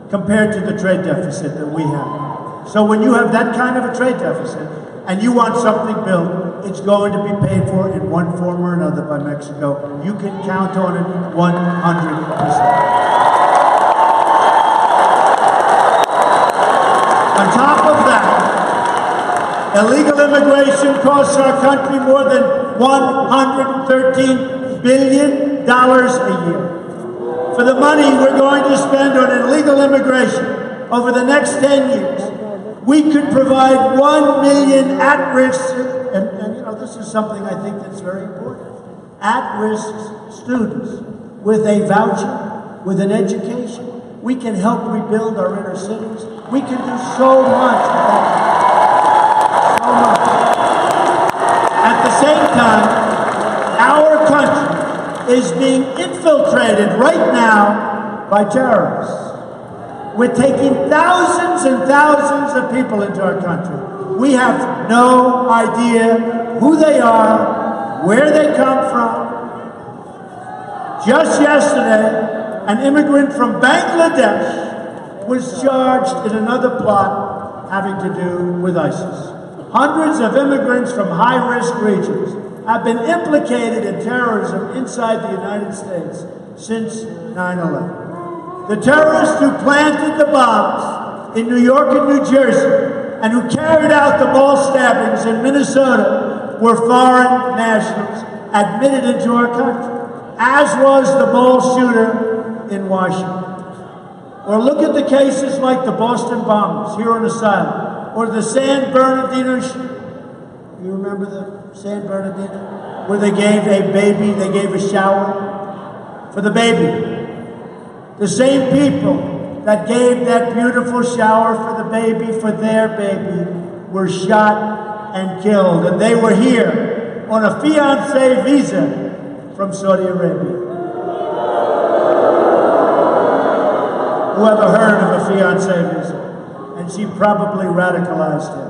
compared to the trade deficit that we have. So when you have that kind of a trade deficit, and you want something built, it's going to be paid for in one form or another by Mexico. You can count on it 100%. On top of that, illegal immigration costs our country more than $113 billion a year. For the money we're going to spend on illegal immigration over the next 10 years, we could provide 1 million at-risk, and you know, this is something I think that's very important, at-risk students with a voucher, with an education. We can help rebuild our inner cities. We can do so much. So much. At the same time, our country is being infiltrated right now by terrorists. We're taking thousands and thousands of people into our country. We have no idea who they are, where they come from. Just yesterday, an immigrant from Bangladesh was charged in another plot having to do with ISIS. Hundreds of immigrants from high-risk regions have been implicated in terrorism inside the United States since 9/11. The terrorists who planted the bombs in New York and New Jersey and who carried out the mall stabbings in Minnesota were foreign nationals admitted into our country, as was the mall shooter in Washington. Or look at the cases like the Boston bombers here on asylum, or the San Bernardino shooting. You remember the San Bernardino? Where they gave a baby, they gave a shower for the baby. The same people that gave that beautiful shower for the baby, for their baby, were shot and killed. And they were here on a fiancé visa from Saudi Arabia. Whoever heard of a fiancé visa? And she probably radicalized him.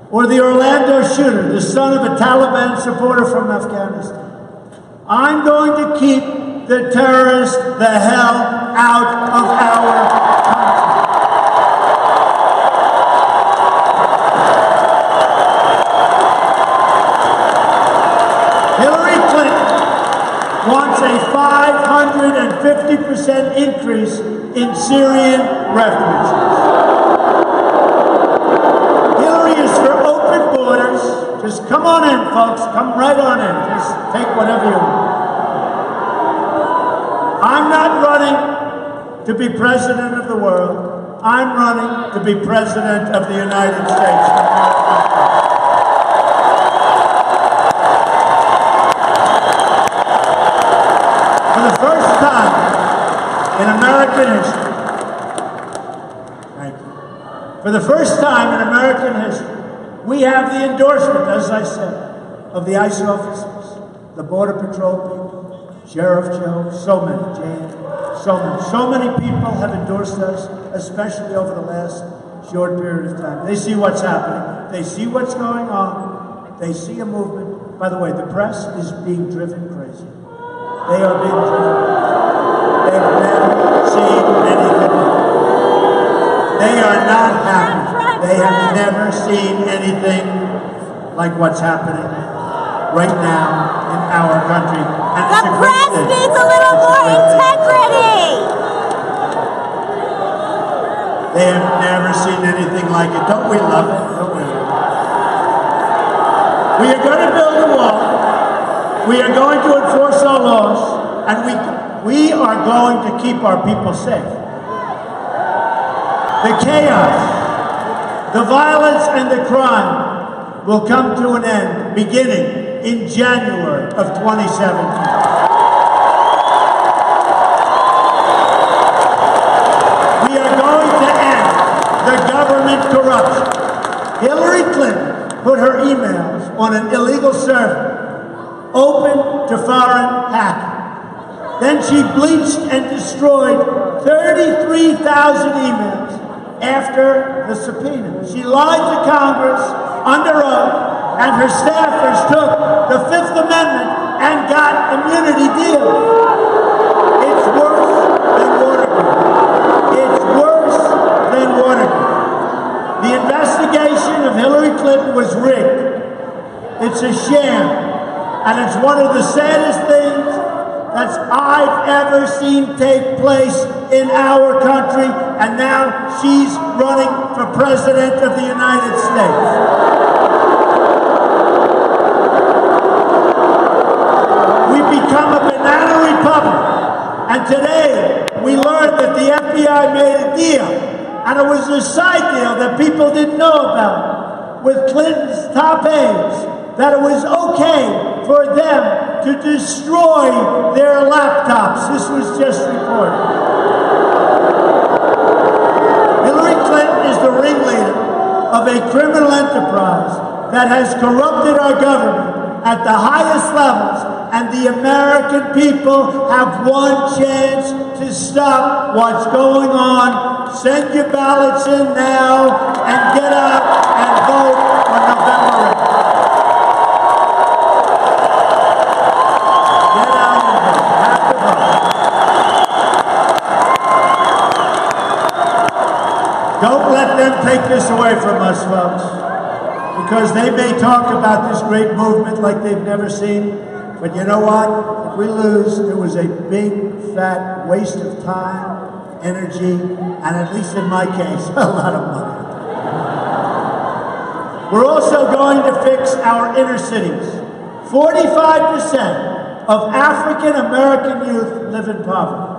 Or the Orlando shooter, the son of a Taliban supporter from Afghanistan. I'm going to keep the terrorists the hell out of our country. Hillary Clinton wants a 550% increase in Syrian refugees. Hillary is for open borders. Just come on in, folks. Come right on in. Just take whatever you want. not running to be president of the world. I'm running to be president of the United States. For the first time in American history, thank you. For the first time in American history, we have the endorsement, as I said, of the ICE officers, the Border Patrol people, Sheriff Joe, so many, Jane, so many people have endorsed us, especially over the last short period of time. They see what's happening. They see what's going on. They see a movement. By the way, the press is being driven crazy. They are being driven crazy. They've never seen anything. They are not happy. They have never seen anything like what's happening right now in our country. And The press needs a little more integrity. They have never seen anything like it. Don't we love it? Don't we love it? We are going to build a wall. We are going to enforce our laws. And we are going to keep our people safe. The chaos, the violence, and the crime will come to an end beginning in January of 2017. We are going to end the government corruption. Hillary Clinton put her emails on an illegal server, open to foreign hacking. Then she bleached and destroyed 33,000 emails after the subpoena. She lied to Congress under oath, and her staffers took the Fifth Amendment and got immunity deals. It's worse than Watergate. It's worse than Watergate. The investigation of Hillary Clinton was rigged. It's a sham, and it's one of the saddest things that I've ever seen take place in our country, and now she's running for president of the United States. We've become a banana republic, and today we learned that the FBI made a deal, and it was a side deal that people didn't know about, with Clinton's top aides, that it was okay for them to destroy their laptops. This was just reported. Hillary Clinton is the ringleader of a criminal enterprise that has corrupted our government at the highest levels, and the American people have one chance to stop what's going on. Send your ballots in now and get out and vote on November 8th. Don't let them take this away from us, folks, because they may talk about this great movement like they've never seen, but you know what? If we lose, it was a big, fat waste of time, energy, and at least in my case, a lot of money. We're also going to fix our inner cities. 45% of African American youth live in poverty.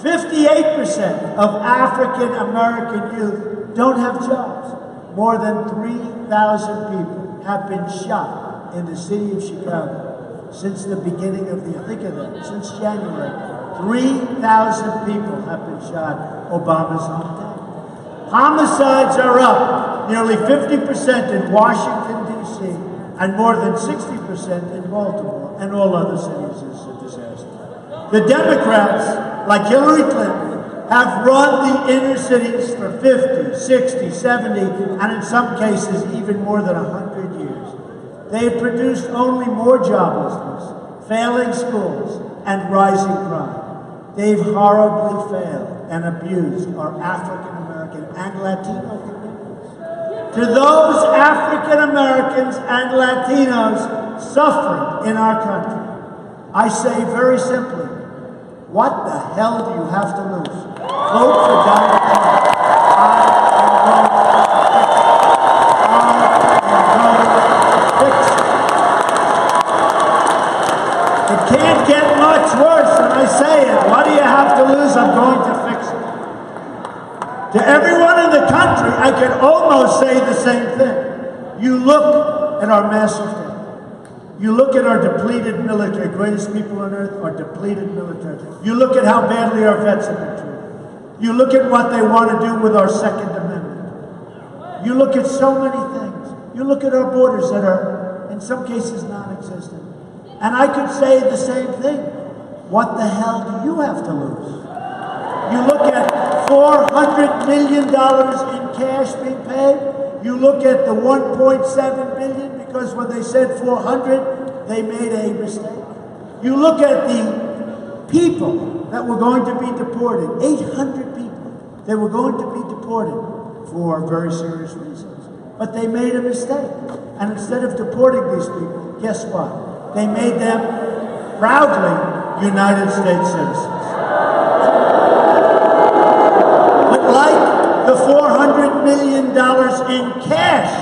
58% of African American youth don't have jobs. More than 3,000 people have been shot in the city of Chicago since the beginning of the year. Think of that, since January. 3,000 people have been shot, Obama's hometown. Homicides are up nearly 50% in Washington, D.C., and more than 60% in Baltimore, and all other cities is a disaster. The Democrats, like Hillary Clinton, have run the inner cities for 50, 60, 70, and in some cases even more than 100 years. They have produced only more joblessness, failing schools, and rising crime. They've horribly failed and abused our African American and Latino communities. To those African Americans and Latinos suffering in our country, I say very simply, what the hell do you have to lose? Vote for Donald Trump. The It can't get much worse than I say it. What do you have to lose? I'm going to fix it. To everyone in the country, I can almost say the same thing. You look at our massive debt. You look at our depleted military, greatest people on earth, our depleted military. You look at how badly our vets have been treated. You look at what they want to do with our Second Amendment. You look at so many things. You look at our borders that are, in some cases, non-existent. And I could say the same thing. What the hell do you have to lose? You look at $400 million in cash being paid. You look at the $1.7 billion, because when they said 400, they made a mistake. You look at the people that were going to be deported, 800 people. They were going to be deported for very serious reasons. But they made a mistake. And instead of deporting these people, guess what? They made them proudly United States citizens. But like the $400 million in cash,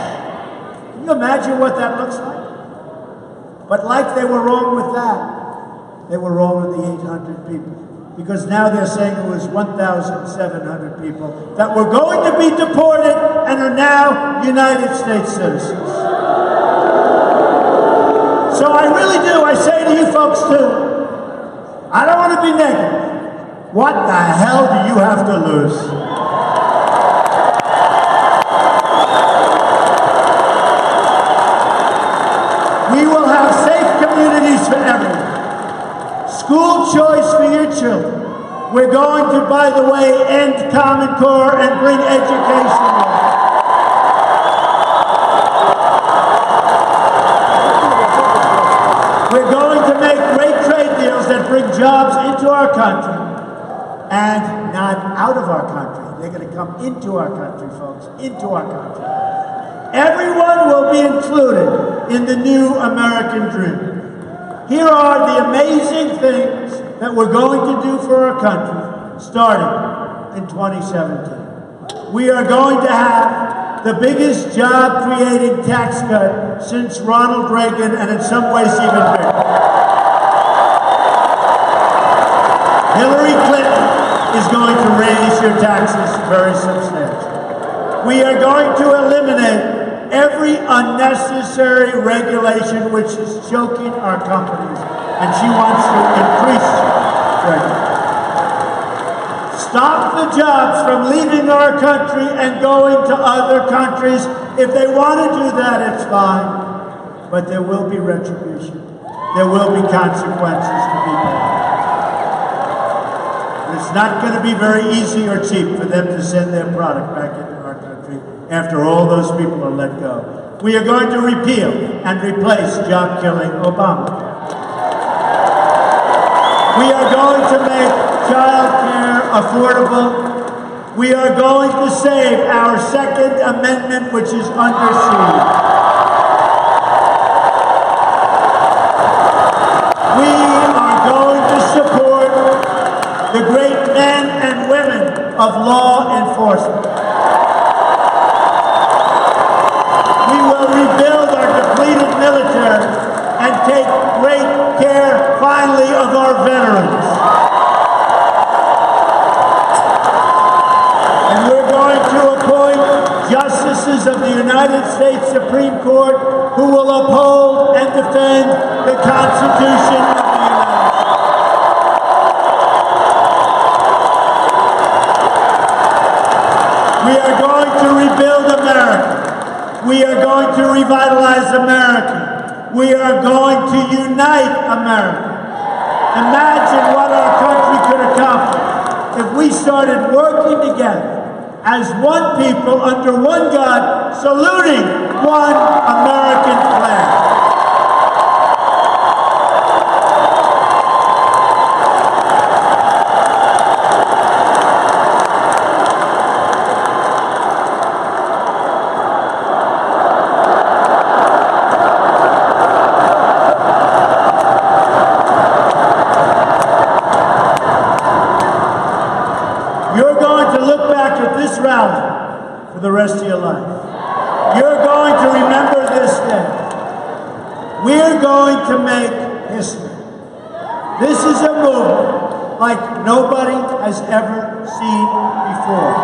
can you imagine what that looks like? But like they were wrong with that, they were wrong with the 800 people. Because now they're saying it was 1,700 people that were going to be deported and are now United States citizens. So I really do, I say to you folks too, I don't want to be negative. What the hell do you have to lose? We will have safe communities for everyone. School choice for your children. We're going to, by the way, end Common Core and bring education in. We're going to make great trade deals that bring jobs into our country and not out of our country. They're going to come into our country, folks, into our country. Everyone will be included in the new American dream. Here are the amazing things that we're going to do for our country starting in 2017. We are going to have the biggest job-creating tax cut since Ronald Reagan, and in some ways even bigger. Hillary Clinton is going to raise your taxes very substantially. We are going to eliminate every unnecessary regulation which is choking our companies, and she wants to increase regulation. Stop the jobs from leaving our country and going to other countries. If they want to do that, it's fine, but there will be retribution. There will be consequences to be paid. It's not going to be very easy or cheap for them to send their product back into our country after all those people are let go. We are going to repeal and replace job-killing Obamacare. We are going to make child care affordable. We are going to save our Second Amendment, which is under siege. We are going to support the great men and women of law enforcement. We will rebuild our depleted military and take great care, finally, of our veterans. And we're going to appoint justices of the United States Supreme Court who will uphold and defend the Constitution of the United States. We are going to rebuild America. We are going to revitalize America. We are going to unite America. Imagine what our country could accomplish if we started working together as one people under one God, saluting one American flag. For the rest of your life. You're going to remember this day. We're going to make history. This is a movement like nobody has ever seen before.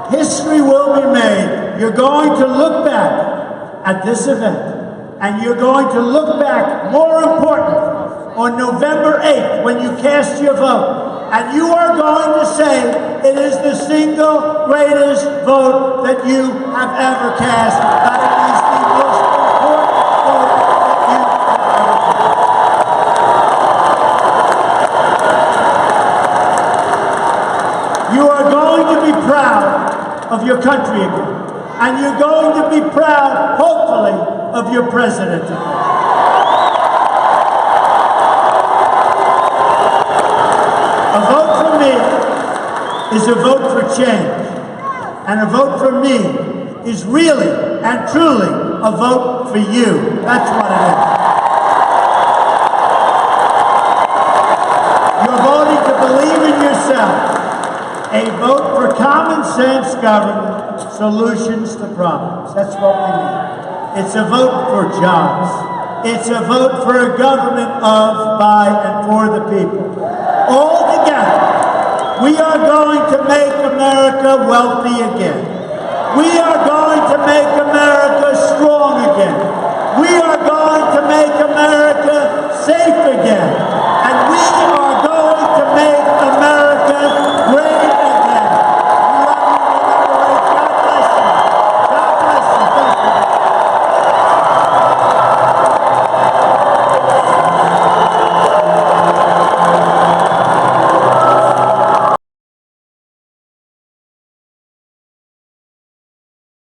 History will be made. You're going to look back at this event, and you're going to look back, more important, on November 8th when you cast your vote, and you are going to say it is the single greatest vote that you have ever cast, that it is the most important vote that you have ever cast. You are going to be proud of your country again. And you're going to be proud, hopefully, of your president again. A vote for me is a vote for change. And a vote for me is really and truly a vote for you. That's what it is. You're voting to believe in yourself. A vote for common sense government, solutions to problems. That's what we need. It's a vote for jobs. It's a vote for a government of, by, and for the people. All together, we are going to make America wealthy again. We are going to make America strong again. We are going to make America safe again. And